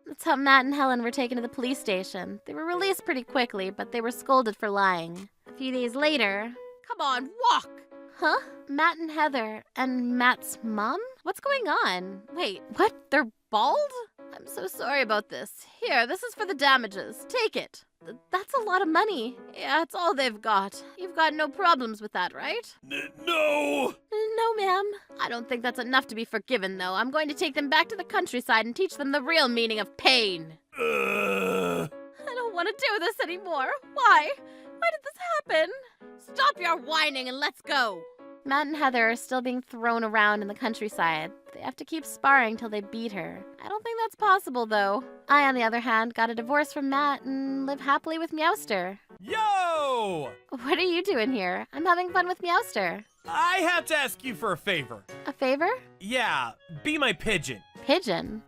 That's how Matt and Helen were taken to the police station. They were released pretty quickly, but they were scolded for lying. A few days later... Come on, walk! Huh? Matt and Heather and Matt's mom? What's going on? Wait, what? They're bald? I'm so sorry about this. Here, this is for the damages. Take it. That's a lot of money. Yeah, it's all they've got. You've got no problems with that, right? No! No, ma'am. I don't think that's enough to be forgiven, though. I'm going to take them back to the countryside and teach them the real meaning of pain. I don't want to do this anymore. Why? Why did this happen? Stop your whining and let's go. Matt and Heather are still being thrown around in the countryside. They have to keep sparring till they beat her. I don't think that's possible, though. I, on the other hand, got a divorce from Matt and live happily with Meowster. Yo! What are you doing here? I'm having fun with Meowster. I have to ask you for a favor. A favor? Yeah, be my pigeon. Pigeon.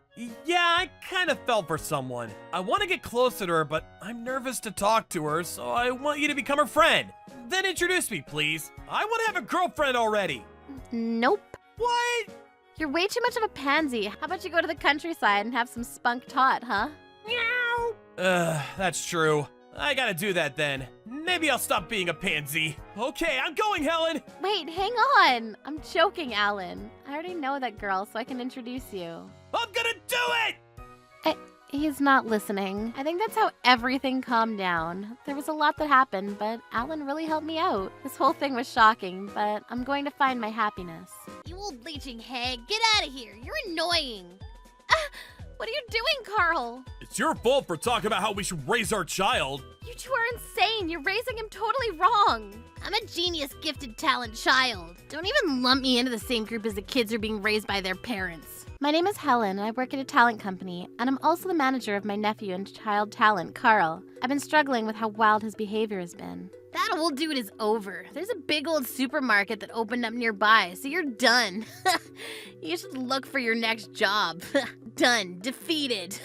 Yeah, I kind of fell for someone. I want to get closer to her, but I'm nervous to talk to her, so I want you to become her friend. Then introduce me, please. I want to have a girlfriend already. Nope. What? You're way too much of a pansy. How about you go to the countryside and have some spunk taught, huh? Meow. That's true. I gotta do that then. Maybe I'll stop being a pansy. Okay, I'm going, Helen. Wait, hang on. I'm joking, Alan. I already know that girl, so I can introduce you. I'm gonna do it! He's not listening. I think that's how everything calmed down. There was a lot that happened, but Alan really helped me out. This whole thing was shocking, but I'm going to find my happiness. You old bleaching hag, get out of here. You're annoying. What are you doing, Karl? It's your fault for talking about how we should raise our child. You two are insane. You're raising him totally wrong. I'm a genius, gifted talent child. Don't even lump me into the same group as the kids who are being raised by their parents. My name is Helen, and I work at a talent company, and I'm also the manager of my nephew and child talent, Karl. I've been struggling with how wild his behavior has been. That old dude is over. There's a big old supermarket that opened up nearby, so you're done. You should look for your next job. Done. Defeated.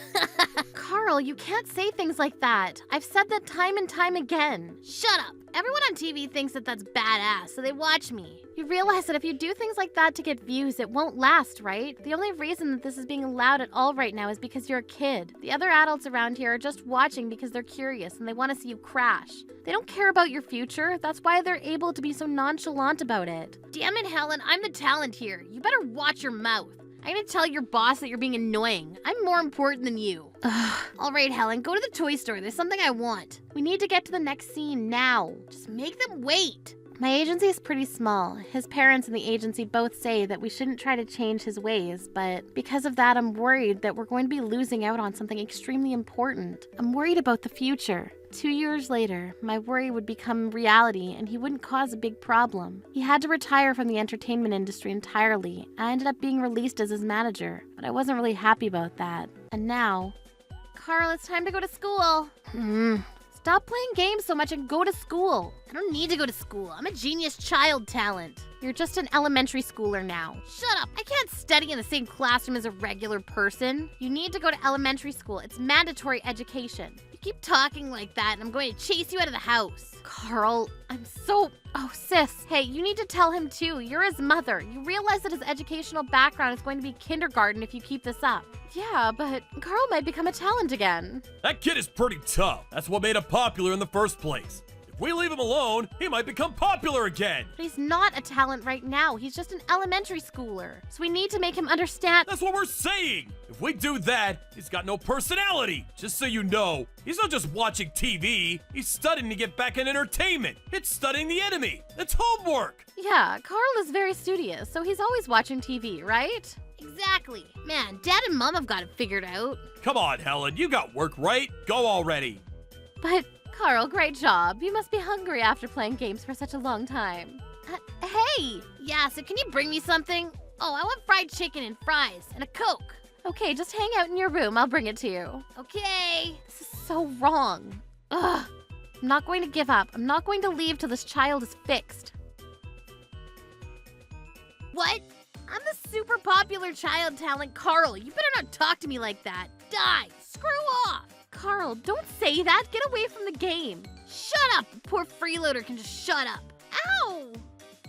Karl, you can't say things like that. I've said that time and time again. Shut up. Everyone on TV thinks that that's badass, so they watch me. You realize that if you do things like that to get views, it won't last, right? The only reason that this is being allowed at all right now is because you're a kid. The other adults around here are just watching because they're curious and they want to see you crash. They don't care about your future. That's why they're able to be so nonchalant about it. Damn it, Helen, I'm the talent here. You better watch your mouth. I'm gonna tell your boss that you're being annoying. I'm more important than you. All right, Helen, go to the toy store. There's something I want. We need to get to the next scene now. Just make them wait. My agency is pretty small. His parents and the agency both say that we shouldn't try to change his ways, but because of that, I'm worried that we're going to be losing out on something extremely important. I'm worried about the future. 2 years later, my worry would become reality and he wouldn't cause a big problem. He had to retire from the entertainment industry entirely. I ended up being released as his manager, but I wasn't really happy about that. And now... Karl, it's time to go to school. Stop playing games so much and go to school. I don't need to go to school. I'm a genius child talent. You're just an elementary schooler now. Shut up. I can't study in the same classroom as a regular person. You need to go to elementary school. It's mandatory education. You keep talking like that and I'm going to chase you out of the house. Karl, I'm so... Oh, sis. Hey, you need to tell him too. You're his mother. You realize that his educational background is going to be kindergarten if you keep this up. Yeah, but Karl might become a talent again. That kid is pretty tough. That's what made him popular in the first place. If we leave him alone, he might become popular again. But he's not a talent right now. He's just an elementary schooler. So we need to make him understand. That's what we're saying. If we do that, he's got no personality. Just so you know, he's not just watching TV. He's studying to get back in entertainment. It's studying the enemy. It's homework. Yeah, Karl is very studious, so he's always watching TV, right? Exactly. Man, Dad and Mom have got it figured out. Come on, Helen. You got work, right? Go already. But, Karl, great job. You must be hungry after playing games for such a long time. Hey! Yeah, so can you bring me something? Oh, I want fried chicken and fries and a Coke. Okay, just hang out in your room. I'll bring it to you. Okay. This is so wrong. Ugh. I'm not going to give up. I'm not going to leave till this child is fixed. What? I'm the super popular child talent, Karl. You better not talk to me like that. Die. Screw off. Karl, don't say that. Get away from the game. Shut up. Poor freeloader can just shut up. Ow!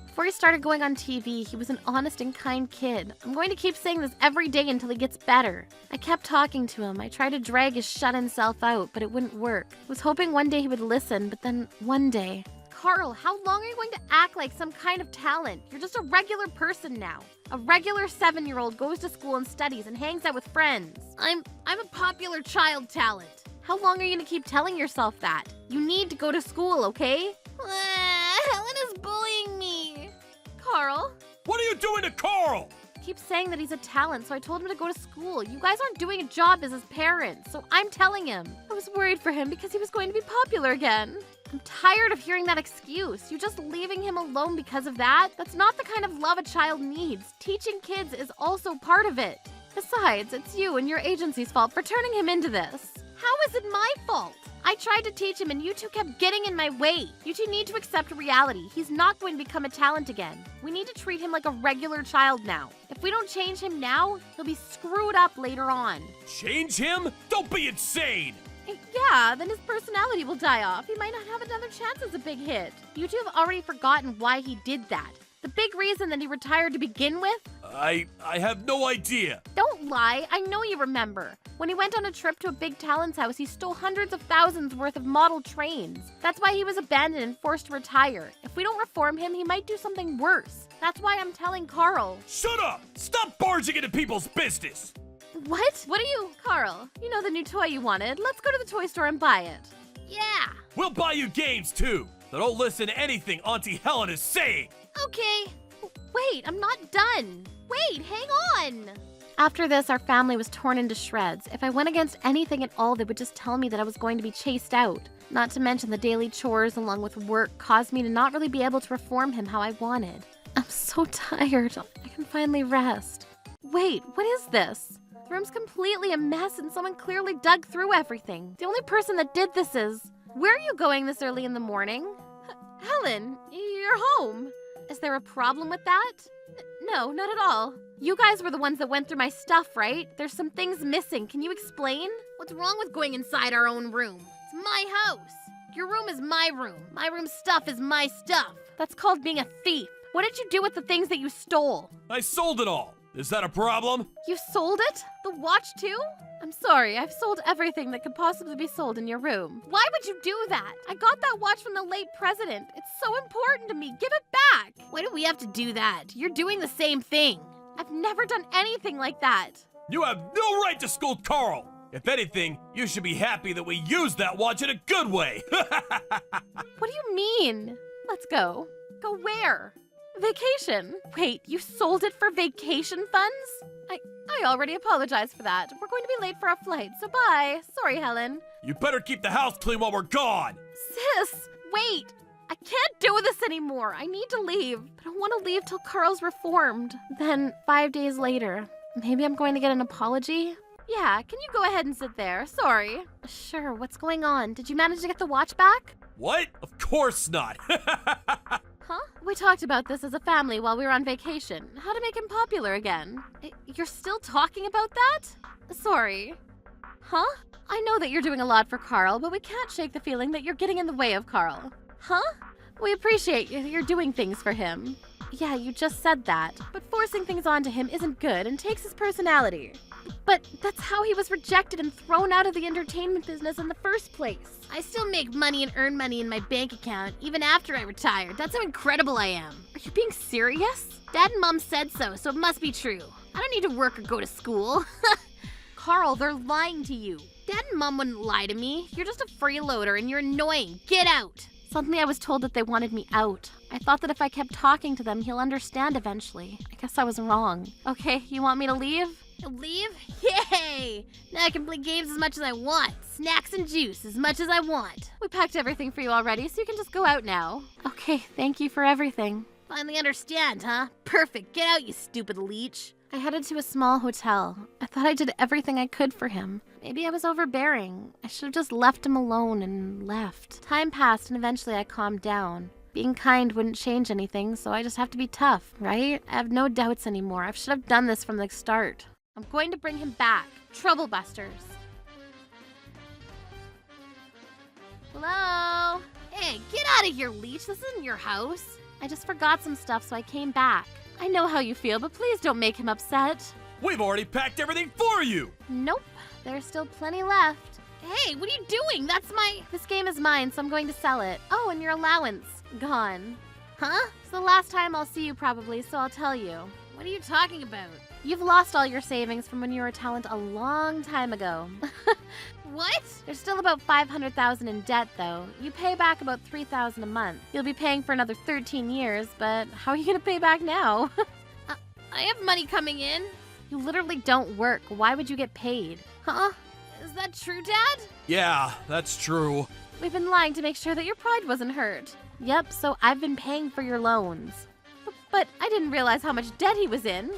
Before he started going on TV, he was an honest and kind kid. I'm going to keep saying this every day until he gets better. I kept talking to him. I tried to drag his shut-in self out, but it wouldn't work. I was hoping one day he would listen, but then one day... Karl, how long are you going to act like some kind of talent? You're just a regular person now. A regular 7-year-old goes to school and studies and hangs out with friends. I'm a popular child talent. How long are you going to keep telling yourself that? You need to go to school, okay? Helen is bullying me. Karl? What are you doing to Karl? Keeps saying that he's a talent, so I told him to go to school. You guys aren't doing a job as his parents, so I'm telling him. I was worried for him because he was going to be popular again. I'm tired of hearing that excuse. You just leaving him alone because of that? That's not the kind of love a child needs. Teaching kids is also part of it. Besides, it's you and your agency's fault for turning him into this. How is it my fault? I tried to teach him and you two kept getting in my way. You two need to accept reality. He's not going to become a talent again. We need to treat him like a regular child now. If we don't change him now, he'll be screwed up later on. Change him? Don't be insane! Yeah, then his personality will die off. He might not have another chance as a big hit. You two have already forgotten why he did that. The big reason that he retired to begin with? I have no idea. Don't lie. I know you remember. When he went on a trip to a big talent's house, he stole hundreds of thousands worth of model trains. That's why he was abandoned and forced to retire. If we don't reform him, he might do something worse. That's why I'm telling Karl. Shut up! Stop barging into people's business! What? What are you? Karl, you know the new toy you wanted. Let's go to the toy store and buy it. Yeah. We'll buy you games too. So don't listen to anything Auntie Helen is saying. Okay. Wait, I'm not done. Wait, hang on. After this, our family was torn into shreds. If I went against anything at all, they would just tell me that I was going to be chased out. Not to mention the daily chores along with work caused me to not really be able to reform him how I wanted. I'm so tired. I can finally rest. Wait, what is this? The room's completely a mess and someone clearly dug through everything. The only person that did this is... Where are you going this early in the morning? Helen, you're home. Is there a problem with that? No, not at all. You guys were the ones that went through my stuff, right? There's some things missing. Can you explain? What's wrong with going inside our own room? It's my house. Your room is my room. My room's stuff is my stuff. That's called being a thief. What did you do with the things that you stole? I sold it all. Is that a problem? You sold it? The watch too? I'm sorry, I've sold everything that could possibly be sold in your room. Why would you do that? I got that watch from the late president. It's so important to me. Give it back. Why do we have to do that? You're doing the same thing. I've never done anything like that. You have no right to scold Karl. If anything, you should be happy that we used that watch in a good way. What do you mean? Let's go. Go where? Vacation. Wait, you sold it for vacation funds? I already apologized for that. We're going to be late for our flight, so bye. Sorry, Helen. You better keep the house clean while we're gone. Sis, wait. I can't do this anymore. I need to leave. But I don't want to leave till Karl's reformed. Then, 5 days later, maybe I'm going to get an apology? Yeah, can you go ahead and sit there? Sorry. Sure, what's going on? Did you manage to get the watch back? What? Of course not. Huh? We talked about this as a family while we were on vacation. How to make him popular again. You're still talking about that? Sorry. Huh? I know that you're doing a lot for Karl, but we can't shake the feeling that you're getting in the way of Karl. Huh? We appreciate you're doing things for him. Yeah, you just said that. But forcing things onto him isn't good and takes his personality. But that's how he was rejected and thrown out of the entertainment business in the first place. I still make money and earn money in my bank account, even after I retired. That's how incredible I am. Are you being serious? Dad and Mom said so it must be true. I don't need to work or go to school. Karl, they're lying to you. Dad and Mom wouldn't lie to me. You're just a freeloader and you're annoying. Get out. Suddenly I was told that they wanted me out. I thought that if I kept talking to them, he'll understand eventually. I guess I was wrong. Okay, you want me to leave? Leave? Yay! Now I can play games as much as I want. Snacks and juice as much as I want. We packed everything for you already, so you can just go out now. Okay, thank you for everything. Finally understand, huh? Perfect. Get out, you stupid leech. I headed to a small hotel. I thought I did everything I could for him. Maybe I was overbearing. I should have just left him alone and left. Time passed and eventually I calmed down. Being kind wouldn't change anything, so I just have to be tough, right? I have no doubts anymore. I should have done this from the start. I'm going to bring him back. Troublebusters. Hello? Hey, get out of here, Leech. This isn't your house. I just forgot some stuff, so I came back. I know how you feel, but please don't make him upset. We've already packed everything for you. Nope, there's still plenty left. Hey, what are you doing? This game is mine, so I'm going to sell it. Oh, and your allowance. Gone. Huh? It's the last time I'll see you probably, so I'll tell you. What are you talking about? You've lost all your savings from when you were a talent a long time ago. What? There's still about $500,000 in debt, though. You pay back about $3,000 a month. You'll be paying for another 13 years, but how are you gonna pay back now? I have money coming in. You literally don't work. Why would you get paid? Huh? Is that true, Dad? Yeah, that's true. We've been lying to make sure that your pride wasn't hurt. Yep, so I've been paying for your loans. But I didn't realize how much debt he was in.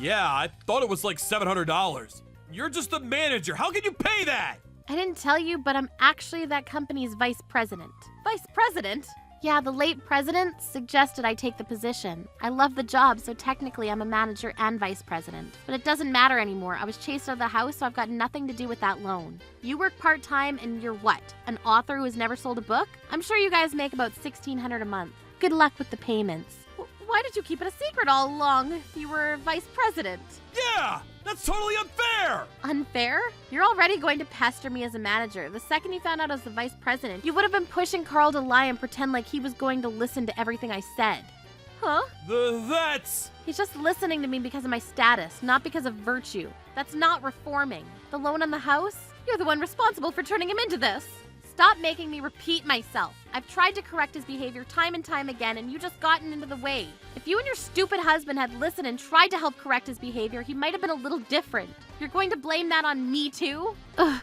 Yeah, I thought it was like $700. You're just the manager. How can you pay that? I didn't tell you, but I'm actually that company's vice president. Vice president? Yeah, the late president suggested I take the position. I love the job, so technically I'm a manager and vice president. But it doesn't matter anymore. I was chased out of the house, so I've got nothing to do with that loan. You work part-time and you're what? An author who has never sold a book? I'm sure you guys make about $1,600 a month. Good luck with the payments. Why did you keep it a secret all along if you were vice president? Yeah, that's totally unfair. Unfair? You're already going to pester me as a manager. The second you found out I was the vice president, you would have been pushing Karl to lie and pretend like he was going to listen to everything I said. Huh? That's... He's just listening to me because of my status, not because of virtue. That's not reforming. The loan on the house? You're the one responsible for turning him into this. Stop making me repeat myself. I've tried to correct his behavior time and time again, and you just gotten into the way. If you and your stupid husband had listened and tried to help correct his behavior, he might have been a little different. You're going to blame that on me too? Ugh.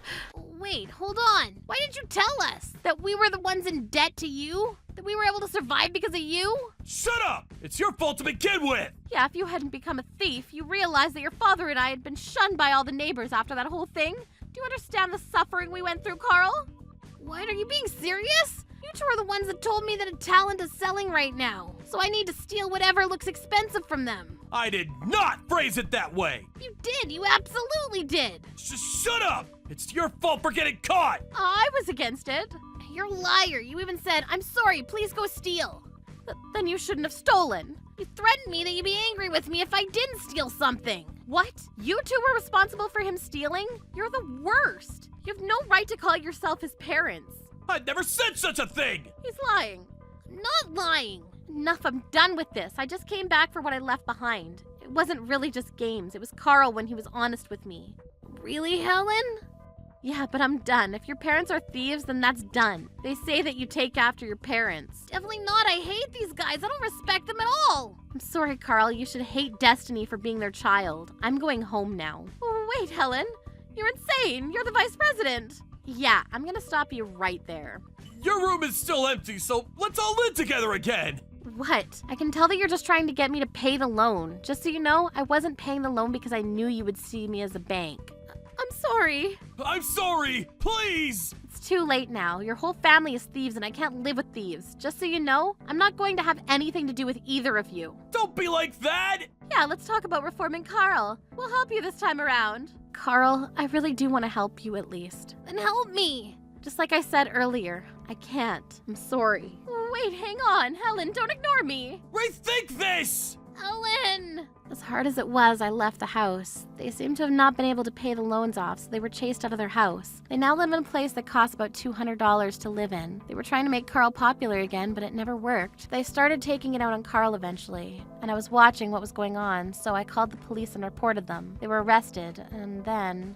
Wait, hold on. Why didn't you tell us that we were the ones in debt to you? That we were able to survive because of you? Shut up! It's your fault to begin with! Yeah, if you hadn't become a thief, you realized that your father and I had been shunned by all the neighbors after that whole thing. Do you understand the suffering we went through, Karl? What, are you being serious? You two are the ones that told me that a talent is selling right now, so I need to steal whatever looks expensive from them. I did not phrase it that way! You did, you absolutely did! Just shut up! It's your fault for getting caught! I was against it. You're a liar. You even said, I'm sorry, please go steal. Then you shouldn't have stolen. You threatened me that you'd be angry with me if I didn't steal something. What? You two were responsible for him stealing? You're the worst. You have no right to call yourself his parents. I never said such a thing! He's lying. Not lying. Enough, I'm done with this. I just came back for what I left behind. It wasn't really just games. It was Karl when he was honest with me. Really, Helen? Yeah, but I'm done. If your parents are thieves, then that's done. They say that you take after your parents. Definitely not. I hate these guys. I don't respect them at all. I'm sorry, Karl. You should hate Destiny for being their child. I'm going home now. Oh, wait, Helen. You're insane. You're the vice president. Yeah, I'm gonna stop you right there. Your room is still empty, so let's all live together again! What? I can tell that you're just trying to get me to pay the loan. Just so you know, I wasn't paying the loan because I knew you would see me as a bank. I'm sorry. I'm sorry! Please! It's too late now. Your whole family is thieves and I can't live with thieves. Just so you know, I'm not going to have anything to do with either of you. Don't be like that! Yeah, let's talk about reforming Karl. We'll help you this time around. Karl, I really do want to help you at least. Then help me! Just like I said earlier, I can't. I'm sorry. Wait, hang on. Helen, don't ignore me. Rethink this! Helen! As hard as it was, I left the house. They seem to have not been able to pay the loans off, so they were chased out of their house. They now live in a place that costs about $200 to live in. They were trying to make Karl popular again, but it never worked. They started taking it out on Karl eventually, and I was watching what was going on, so I called the police and reported them. They were arrested, and then...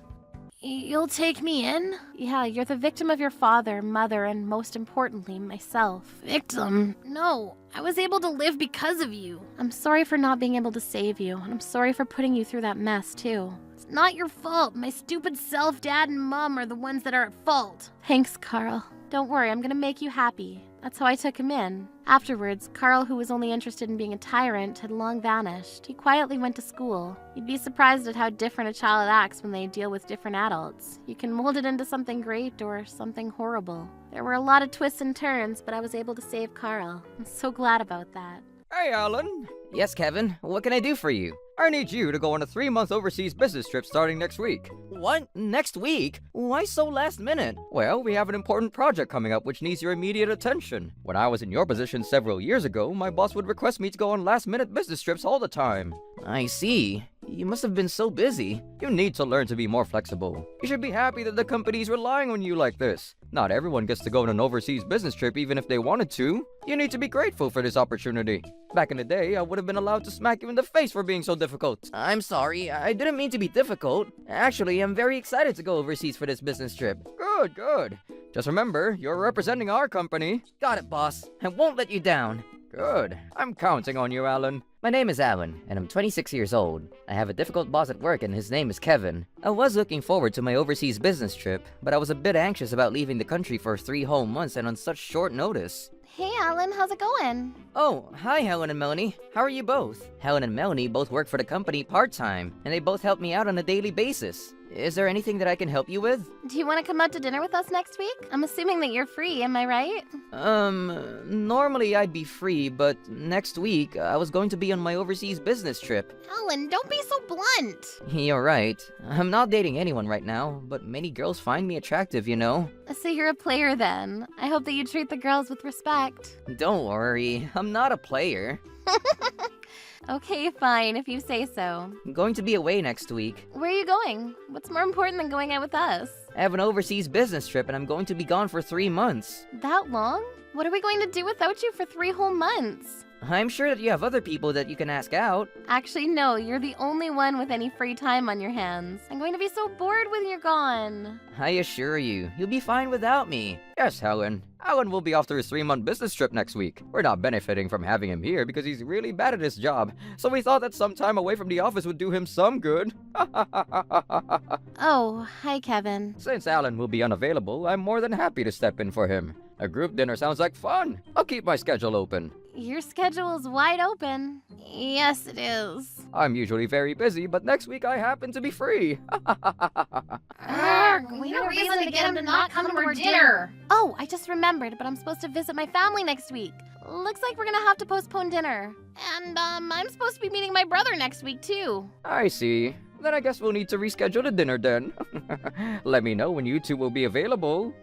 You'll take me in? Yeah, you're the victim of your father, mother, and most importantly, myself. Victim? No, I was able to live because of you. I'm sorry for not being able to save you, and I'm sorry for putting you through that mess, too. It's not your fault. My stupid self, dad, and mom are the ones that are at fault. Thanks, Karl. Don't worry, I'm gonna make you happy. That's how I took him in. Afterwards, Karl, who was only interested in being a tyrant, had long vanished. He quietly went to school. You'd be surprised at how different a child acts when they deal with different adults. You can mold it into something great or something horrible. There were a lot of twists and turns, but I was able to save Karl. I'm so glad about that. Hey, Alan. Yes, Kevin. What can I do for you? I need you to go on a 3-month overseas business trip starting next week. What? Next week? Why so last minute? Well, we have an important project coming up which needs your immediate attention. When I was in your position several years ago, my boss would request me to go on last-minute business trips all the time. I see. You must have been so busy. You need to learn to be more flexible. You should be happy that the company's relying on you like this. Not everyone gets to go on an overseas business trip even if they wanted to. You need to be grateful for this opportunity. Back in the day, I would have been allowed to smack you in the face for being so difficult. I'm sorry, I didn't mean to be difficult. Actually, I'm very excited to go overseas for this business trip. Good, good. Just remember, you're representing our company. Got it, boss. I won't let you down. Good. I'm counting on you, Alan. My name is Alan, and I'm 26 years old. I have a difficult boss at work, and his name is Kevin. I was looking forward to my overseas business trip, but I was a bit anxious about leaving the country for 3 whole months and on such short notice. Hey, Alan, how's it going? Oh, hi, Helen and Melanie. How are you both? Helen and Melanie both work for the company part-time, and they both help me out on a daily basis. Is there anything that I can help you with? Do you want to come out to dinner with us next week? I'm assuming that you're free, am I right? Normally I'd be free, but next week I was going to be on my overseas business trip. Alan, don't be so blunt. You're right. I'm not dating anyone right now, but many girls find me attractive, you know? So you're a player then. I hope that you treat the girls with respect. Don't worry, I'm not a player. Okay, fine, if you say so. I'm going to be away next week. Where are you going? What's more important than going out with us? I have an overseas business trip and I'm going to be gone for 3 months. That long? What are we going to do without you for 3 whole months? I'm sure that you have other people that you can ask out. Actually, no, you're the only one with any free time on your hands. I'm going to be so bored when you're gone. I assure you, you'll be fine without me. Yes, Helen. Alan will be off to his 3-month business trip next week. We're not benefiting from having him here because he's really bad at his job, so we thought that some time away from the office would do him some good. Oh, hi, Kevin. Since Alan will be unavailable, I'm more than happy to step in for him. A group dinner sounds like fun. I'll keep my schedule open. Your schedule's wide open. Yes, it is. I'm usually very busy, but next week I happen to be free. We need a reason to get him to not come to our dinner. Oh, I just remembered, but I'm supposed to visit my family next week. Looks like we're gonna have to postpone dinner. And, I'm supposed to be meeting my brother next week, too. I see. Then I guess we'll need to reschedule the dinner then. Let me know when you two will be available.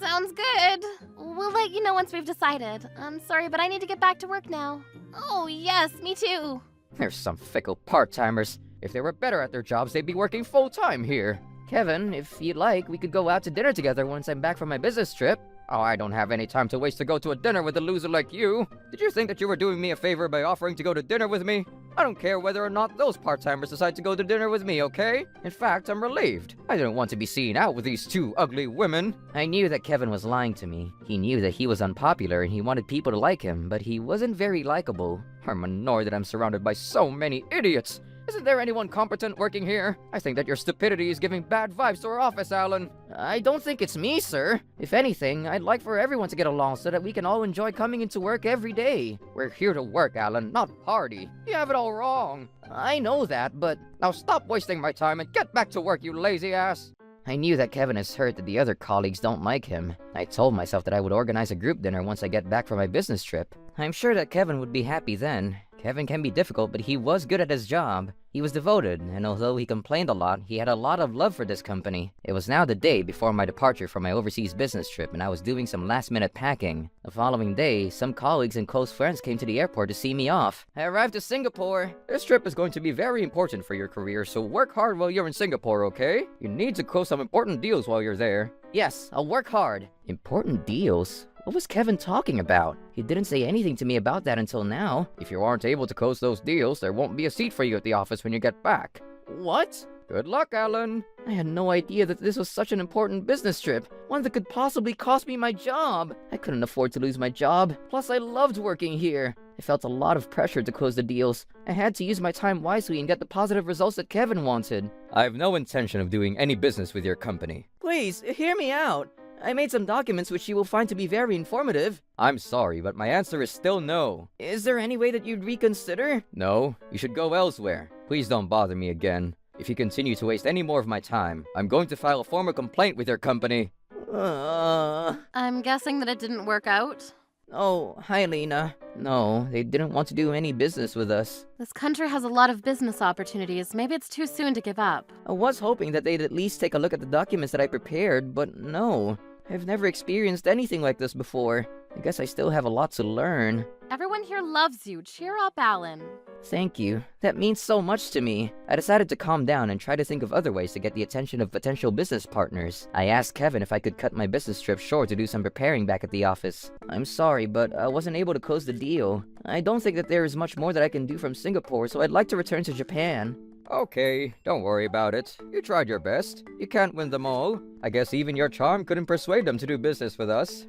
Sounds good. We'll let you know once we've decided. I'm sorry, but I need to get back to work now. Oh, yes, me too. There's some fickle part-timers. If they were better at their jobs, they'd be working full-time here. Kevin, if you'd like, we could go out to dinner together once I'm back from my business trip. Oh, I don't have any time to waste to go to a dinner with a loser like you. Did you think that you were doing me a favor by offering to go to dinner with me? I don't care whether or not those part-timers decide to go to dinner with me, okay? In fact, I'm relieved. I didn't want to be seen out with these 2 ugly women. I knew that Kevin was lying to me. He knew that he was unpopular and he wanted people to like him, but he wasn't very likable. I'm annoyed that I'm surrounded by so many idiots. Isn't there anyone competent working here? I think that your stupidity is giving bad vibes to our office, Alan. I don't think it's me, sir. If anything, I'd like for everyone to get along so that we can all enjoy coming into work every day. We're here to work, Alan, not party. You have it all wrong. I know that, but now stop wasting my time and get back to work, you lazy ass. I knew that Kevin is hurt that the other colleagues don't like him. I told myself that I would organize a group dinner once I get back from my business trip. I'm sure that Kevin would be happy then. Kevin can be difficult, but he was good at his job. He was devoted, and although he complained a lot, he had a lot of love for this company. It was now the day before my departure for my overseas business trip, and I was doing some last-minute packing. The following day, some colleagues and close friends came to the airport to see me off. I arrived to Singapore. This trip is going to be very important for your career, so work hard while you're in Singapore, okay? You need to close some important deals while you're there. Yes, I'll work hard. Important deals? What was Kevin talking about? He didn't say anything to me about that until now. If you aren't able to close those deals, there won't be a seat for you at the office when you get back. What? Good luck, Alan. I had no idea that this was such an important business trip, one that could possibly cost me my job. I couldn't afford to lose my job, plus I loved working here. I felt a lot of pressure to close the deals. I had to use my time wisely and get the positive results that Kevin wanted. I have no intention of doing any business with your company. Please, hear me out. I made some documents which you will find to be very informative. I'm sorry, but my answer is still no. Is there any way that you'd reconsider? No, you should go elsewhere. Please don't bother me again. If you continue to waste any more of my time, I'm going to file a formal complaint with your company. I'm guessing that it didn't work out. Oh, hi, Lena. No, they didn't want to do any business with us. This country has a lot of business opportunities. Maybe it's too soon to give up. I was hoping that they'd at least take a look at the documents that I prepared, but no. I've never experienced anything like this before. I guess I still have a lot to learn. Everyone here loves you. Cheer up, Alan. Thank you. That means so much to me. I decided to calm down and try to think of other ways to get the attention of potential business partners. I asked Kevin if I could cut my business trip short to do some preparing back at the office. I'm sorry, but I wasn't able to close the deal. I don't think that there is much more that I can do from Singapore, so I'd like to return to Japan. Okay, don't worry about it. You tried your best. You can't win them all. I guess even your charm couldn't persuade them to do business with us.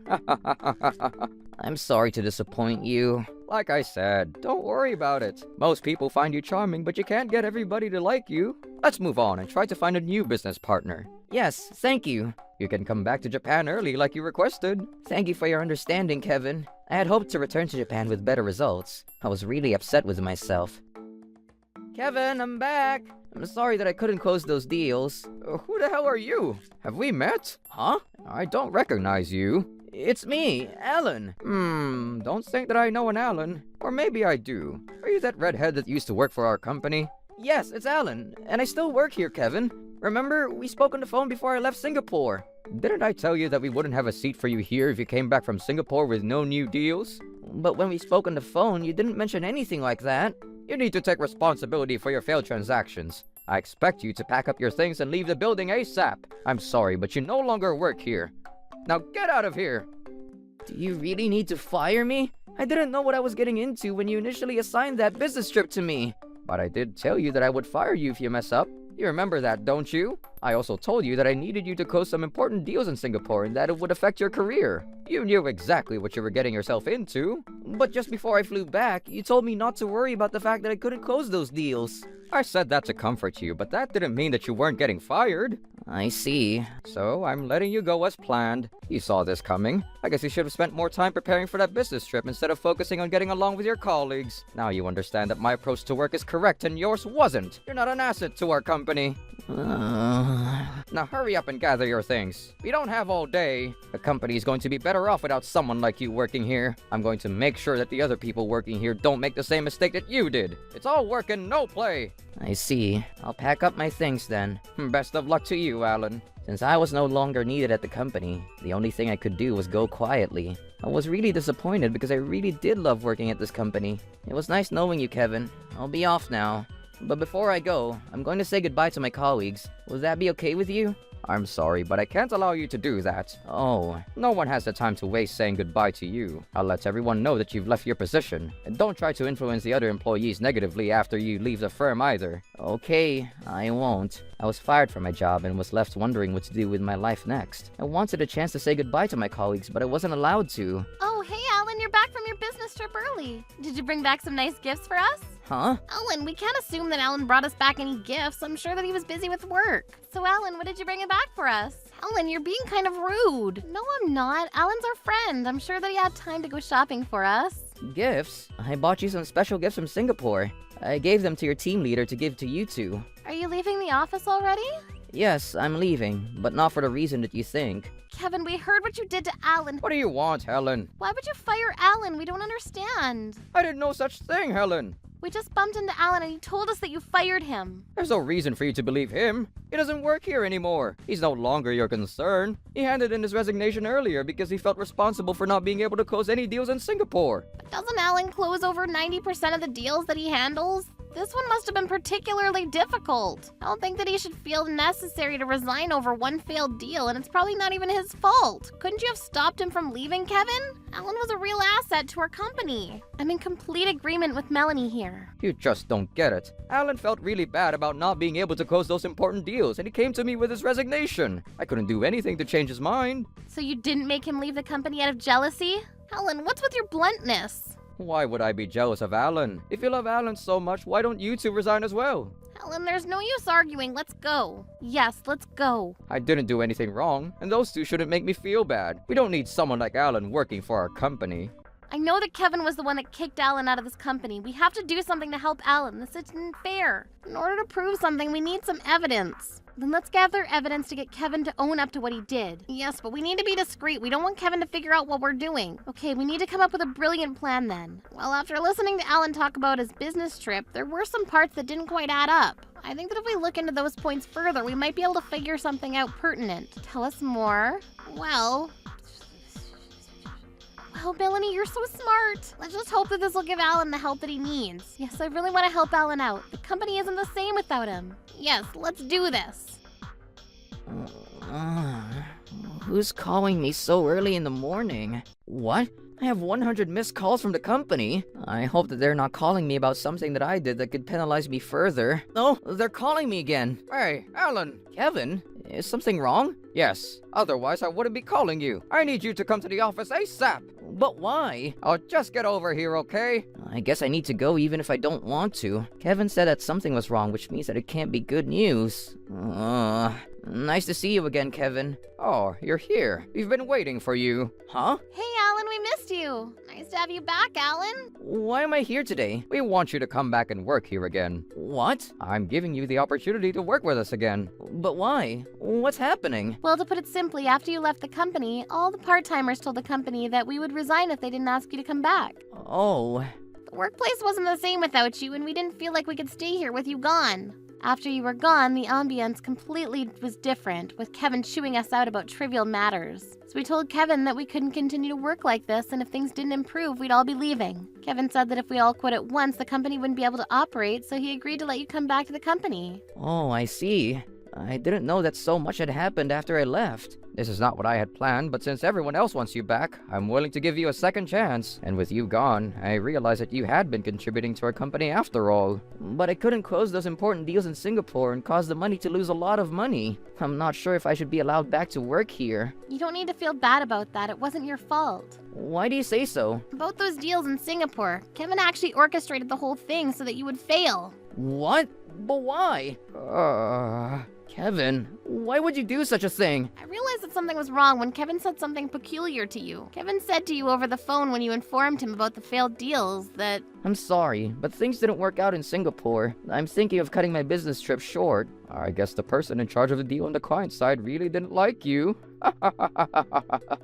I'm sorry to disappoint you. Like I said, don't worry about it. Most people find you charming, but you can't get everybody to like you. Let's move on and try to find a new business partner. Yes, thank you. You can come back to Japan early like you requested. Thank you for your understanding, Kevin. I had hoped to return to Japan with better results. I was really upset with myself. Kevin, I'm back. I'm sorry that I couldn't close those deals. Who the hell are you? Have we met? Huh? I don't recognize you. It's me, Alan. Don't think that I know an Alan. Or maybe I do. Are you that redhead that used to work for our company? Yes, it's Alan, and I still work here, Kevin. Remember, we spoke on the phone before I left Singapore. Didn't I tell you that we wouldn't have a seat for you here if you came back from Singapore with no new deals? But when we spoke on the phone, you didn't mention anything like that. You need to take responsibility for your failed transactions. I expect you to pack up your things and leave the building ASAP. I'm sorry, but you no longer work here. Now get out of here! Do you really need to fire me? I didn't know what I was getting into when you initially assigned that business trip to me. But I did tell you that I would fire you if you mess up. You remember that, don't you? I also told you that I needed you to close some important deals in Singapore and that it would affect your career. You knew exactly what you were getting yourself into. But just before I flew back, you told me not to worry about the fact that I couldn't close those deals. I said that to comfort you, but that didn't mean that you weren't getting fired. I see. So I'm letting you go as planned. You saw this coming. I guess you should have spent more time preparing for that business trip instead of focusing on getting along with your colleagues. Now you understand that my approach to work is correct and yours wasn't. You're not an asset to our company. Now hurry up and gather your things. We don't have all day. The company is going to be better off without someone like you working here. I'm going to make sure that the other people working here don't make the same mistake that you did. It's all work and no play. I see. I'll pack up my things then. Best of luck to you, Alan. Since I was no longer needed at the company, the only thing I could do was go quietly. I was really disappointed because I really did love working at this company. It was nice knowing you, Kevin. I'll be off now. But before I go, I'm going to say goodbye to my colleagues. Will that be okay with you? I'm sorry, but I can't allow you to do that. Oh, no one has the time to waste saying goodbye to you. I'll let everyone know that you've left your position. And don't try to influence the other employees negatively after you leave the firm either. Okay, I won't. I was fired from my job and was left wondering what to do with my life next. I wanted a chance to say goodbye to my colleagues, but I wasn't allowed to. Oh, hey, Alan, you're back from your business trip early. Did you bring back some nice gifts for us? Huh? Alan, we can't assume that Alan brought us back any gifts. I'm sure that he was busy with work. So, Alan, what did you bring back for us? Alan, you're being kind of rude. No, I'm not. Alan's our friend. I'm sure that he had time to go shopping for us. Gifts? I bought you some special gifts from Singapore. I gave them to your team leader to give to you two. Are you leaving the office already? Yes, I'm leaving, but not for the reason that you think. Kevin, we heard what you did to Alan. What do you want, Helen? Why would you fire Alan? We don't understand. I did no such thing, Helen. We just bumped into Alan and he told us that you fired him. There's no reason for you to believe him. He doesn't work here anymore. He's no longer your concern. He handed in his resignation earlier because he felt responsible for not being able to close any deals in Singapore. But doesn't Alan close over 90% of the deals that he handles? This one must have been particularly difficult. I don't think that he should feel necessary to resign over one failed deal, and it's probably not even his fault. Couldn't you have stopped him from leaving, Kevin? Alan was a real asset to our company. I'm in complete agreement with Melanie here. You just don't get it. Alan felt really bad about not being able to close those important deals, and he came to me with his resignation. I couldn't do anything to change his mind. So you didn't make him leave the company out of jealousy? Helen, what's with your bluntness? Why would I be jealous of Alan? If you love Alan so much, why don't you two resign as well? Helen, there's no use arguing. Let's go. Yes, let's go. I didn't do anything wrong, and those two shouldn't make me feel bad. We don't need someone like Alan working for our company. I know that Kevin was the one that kicked Alan out of this company. We have to do something to help Alan. This isn't fair. In order to prove something, we need some evidence. Then let's gather evidence to get Kevin to own up to what he did. Yes, but we need to be discreet. We don't want Kevin to figure out what we're doing. Okay, we need to come up with a brilliant plan then. Well, after listening to Alan talk about his business trip, there were some parts that didn't quite add up. I think that if we look into those points further, we might be able to figure something out pertinent. Tell us more. Well, Melanie, you're so smart. Let's just hope that this will give Alan the help that he needs. Yes, I really want to help Alan out. The company isn't the same without him. Yes, let's do this. Who's calling me so early in the morning? What? I have 100 missed calls from the company. I hope that they're not calling me about something that I did that could penalize me further. Oh, they're calling me again. Hey, Alan. Kevin? Is something wrong? Yes. Otherwise, I wouldn't be calling you. I need you to come to the office ASAP. But why? Oh, just get over here, okay? I guess I need to go even if I don't want to. Kevin said that something was wrong, which means that it can't be good news. Nice to see you again, Kevin. Oh, you're here. We've been waiting for you. Huh? Hey, Alan, we missed you. Nice to have you back, Alan. Why am I here today? We want you to come back and work here again. What? I'm giving you the opportunity to work with us again. But why? What's happening? Well, to put it simply, after you left the company, all the part-timers told the company that we would resign if they didn't ask you to come back. Oh. The workplace wasn't the same without you, and we didn't feel like we could stay here with you gone. After you were gone, the ambience completely was different, with Kevin chewing us out about trivial matters. So we told Kevin that we couldn't continue to work like this, and if things didn't improve, we'd all be leaving. Kevin said that if we all quit at once, the company wouldn't be able to operate, so he agreed to let you come back to the company. Oh, I see. I didn't know that so much had happened after I left. This is not what I had planned, but since everyone else wants you back, I'm willing to give you a second chance. And with you gone, I realized that you had been contributing to our company after all. But I couldn't close those important deals in Singapore and cause the money to lose a lot of money. I'm not sure if I should be allowed back to work here. You don't need to feel bad about that. It wasn't your fault. Why do you say so? About those deals in Singapore, Kevin actually orchestrated the whole thing so that you would fail. What? But why? Kevin, why would you do such a thing? I realized that something was wrong when Kevin said something peculiar to you. Kevin said to you over the phone when you informed him about the failed deals that... I'm sorry, but things didn't work out in Singapore. I'm thinking of cutting my business trip short. I guess the person in charge of the deal on the client side really didn't like you.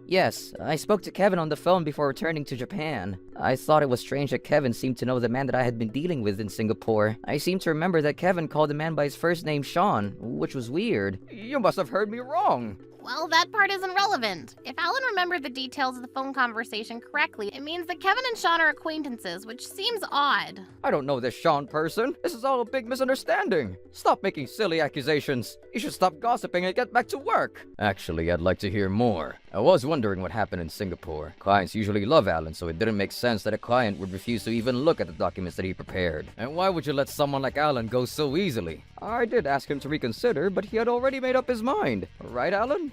Yes, I spoke to Kevin on the phone before returning to Japan. I thought it was strange that Kevin seemed to know the man that I had been dealing with in Singapore. I seem to remember that Kevin called the man by his first name Sean, which was weird. You must have heard me wrong. Well, that part isn't relevant. If Alan remembered the details of the phone conversation correctly, it means that Kevin and Sean are acquaintances, which seems odd. I don't know this Sean person. This is all a big misunderstanding. Stop making silly accusations. You should stop gossiping and get back to work. Actually, I'd like to hear more. I was wondering what happened in Singapore. Clients usually love Alan, so it didn't make sense that a client would refuse to even look at the documents that he prepared. And why would you let someone like Alan go so easily? I did ask him to reconsider, but he had already made up his mind. Right, Alan?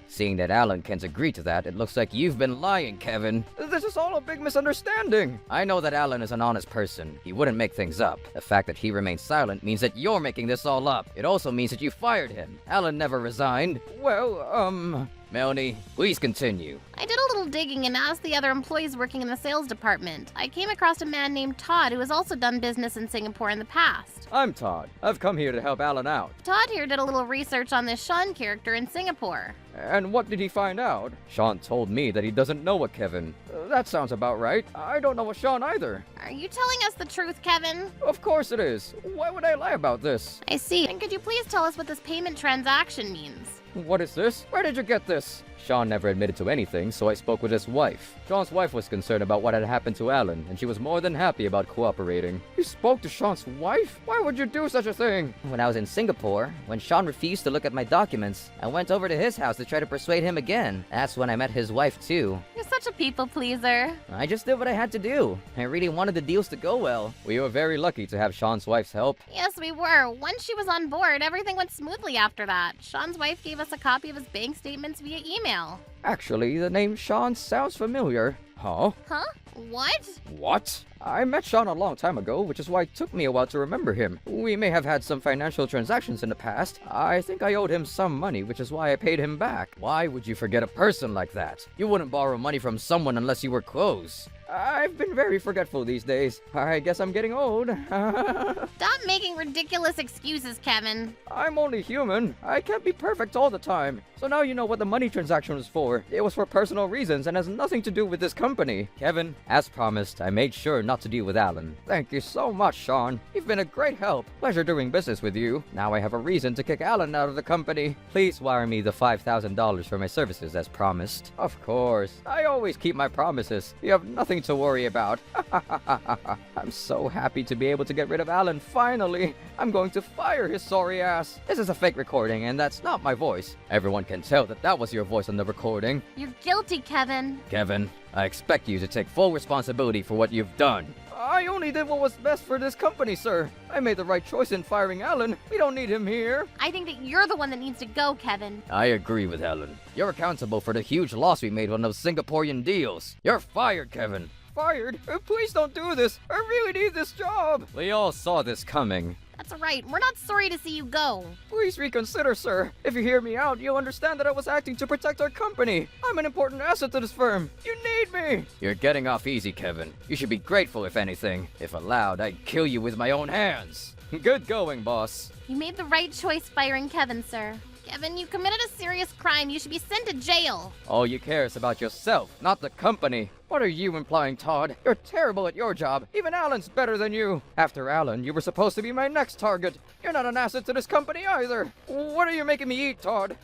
Seeing that Alan can't agree to that, it looks like you've been lying, Kevin. This is all a big misunderstanding. I know that Alan is an honest person. He wouldn't make things up. The fact that he remains silent means that you're making this all up. It also means that you fired him. Alan never resigned. Well, Melanie, please continue. I did a little digging and asked the other employees working in the sales department. I came across a man named Todd who has also done business in Singapore in the past. I'm Todd. I've come here to help Alan out. Todd here did a little research on this Sean character in Singapore. And what did he find out? Sean told me that he doesn't know a Kevin. That sounds about right. I don't know a Sean either. Are you telling us the truth, Kevin? Of course it is. Why would I lie about this? I see. And could you please tell us what this payment transaction means? What is this? Where did you get this? Sean never admitted to anything, so I spoke with his wife. Sean's wife was concerned about what had happened to Alan, and she was more than happy about cooperating. You spoke to Sean's wife? Why would you do such a thing? When I was in Singapore, when Sean refused to look at my documents, I went over to his house to try to persuade him again. That's when I met his wife too. You're such a people pleaser. I just did what I had to do. I really wanted the deals to go well. We were very lucky to have Sean's wife's help. Yes, we were. Once she was on board, everything went smoothly after that. Sean's wife gave us a copy of his bank statements via email. Actually, the name Sean sounds familiar. Huh? Huh? What? What? I met Sean a long time ago, which is why it took me a while to remember him. We may have had some financial transactions in the past. I think I owed him some money, which is why I paid him back. Why would you forget a person like that? You wouldn't borrow money from someone unless you were close. I've been very forgetful these days. I guess I'm getting old. Stop making ridiculous excuses, Kevin. I'm only human. I can't be perfect all the time. So now you know what the money transaction was for. It was for personal reasons and has nothing to do with this company. Kevin, as promised, I made sure not to deal with Alan. Thank you so much, Sean. You've been a great help. Pleasure doing business with you. Now I have a reason to kick Alan out of the company. Please wire me the $5,000 for my services as promised. Of course. I always keep my promises. You have nothing to worry about. I'm so happy to be able to get rid of Alan finally. I'm going to fire his sorry ass. This is a fake recording and that's not my voice. Everyone can tell that that was your voice on the recording. You're guilty, Kevin. Kevin, I expect you to take full responsibility for what you've done. I only did what was best for this company, sir. I made the right choice in firing Alan. We don't need him here. I think that you're the one that needs to go, Kevin. I agree with Helen. You're accountable for the huge loss we made on those Singaporean deals. You're fired, Kevin. Fired? Please don't do this. I really need this job. We all saw this coming. That's right. We're not sorry to see you go. Please reconsider, sir. If you hear me out, you'll understand that I was acting to protect our company. I'm an important asset to this firm. You need me. You're getting off easy, Kevin. You should be grateful, if anything. If allowed, I'd kill you with my own hands. Good going, boss. You made the right choice firing Kevin, sir. Kevin, you committed a serious crime. You should be sent to jail. All you care is about yourself, not the company. What are you implying, Todd? You're terrible at your job. Even Alan's better than you. After Alan, you were supposed to be my next target. You're not an asset to this company either. What are you making me eat, Todd?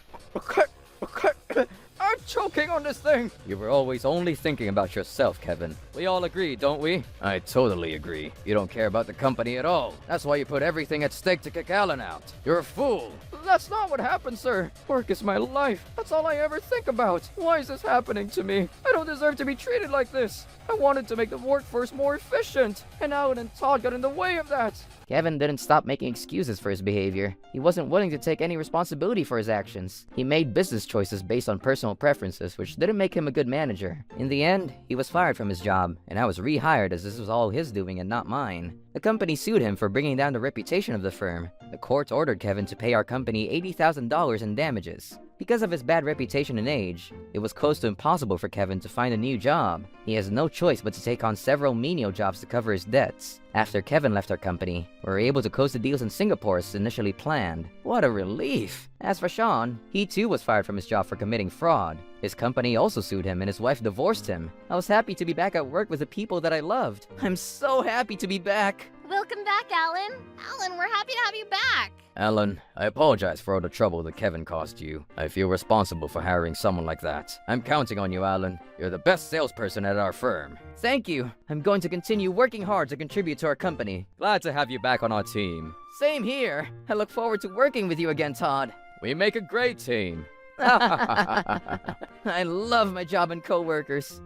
I'm choking on this thing. You were always only thinking about yourself, Kevin. We all agree, don't we? I totally agree. You don't care about the company at all. That's why you put everything at stake to kick Alan out. You're a fool. That's not what happened, sir. Work is my life. That's all I ever think about. Why is this happening to me? I don't deserve to be treated like this. I wanted to make the workforce more efficient, and Alan and Todd got in the way of that. Kevin didn't stop making excuses for his behavior. He wasn't willing to take any responsibility for his actions. He made business choices based on personal preferences, which didn't make him a good manager. In the end, he was fired from his job, and I was rehired as this was all his doing and not mine. The company sued him for bringing down the reputation of the firm. The court ordered Kevin to pay our company $80,000 in damages. Because of his bad reputation and age, it was close to impossible for Kevin to find a new job. He has no choice but to take on several menial jobs to cover his debts. After Kevin left our company, we were able to close the deals in Singapore as initially planned. What a relief! As for Sean, he too was fired from his job for committing fraud. His company also sued him and his wife divorced him. I was happy to be back at work with the people that I loved. I'm so happy to be back! Welcome back, Alan. Alan, we're happy to have you back. Alan, I apologize for all the trouble that Kevin caused you. I feel responsible for hiring someone like that. I'm counting on you, Alan. You're the best salesperson at our firm. Thank you. I'm going to continue working hard to contribute to our company. Glad to have you back on our team. Same here. I look forward to working with you again, Todd. We make a great team. I love my job and coworkers.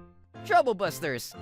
Trouble busters.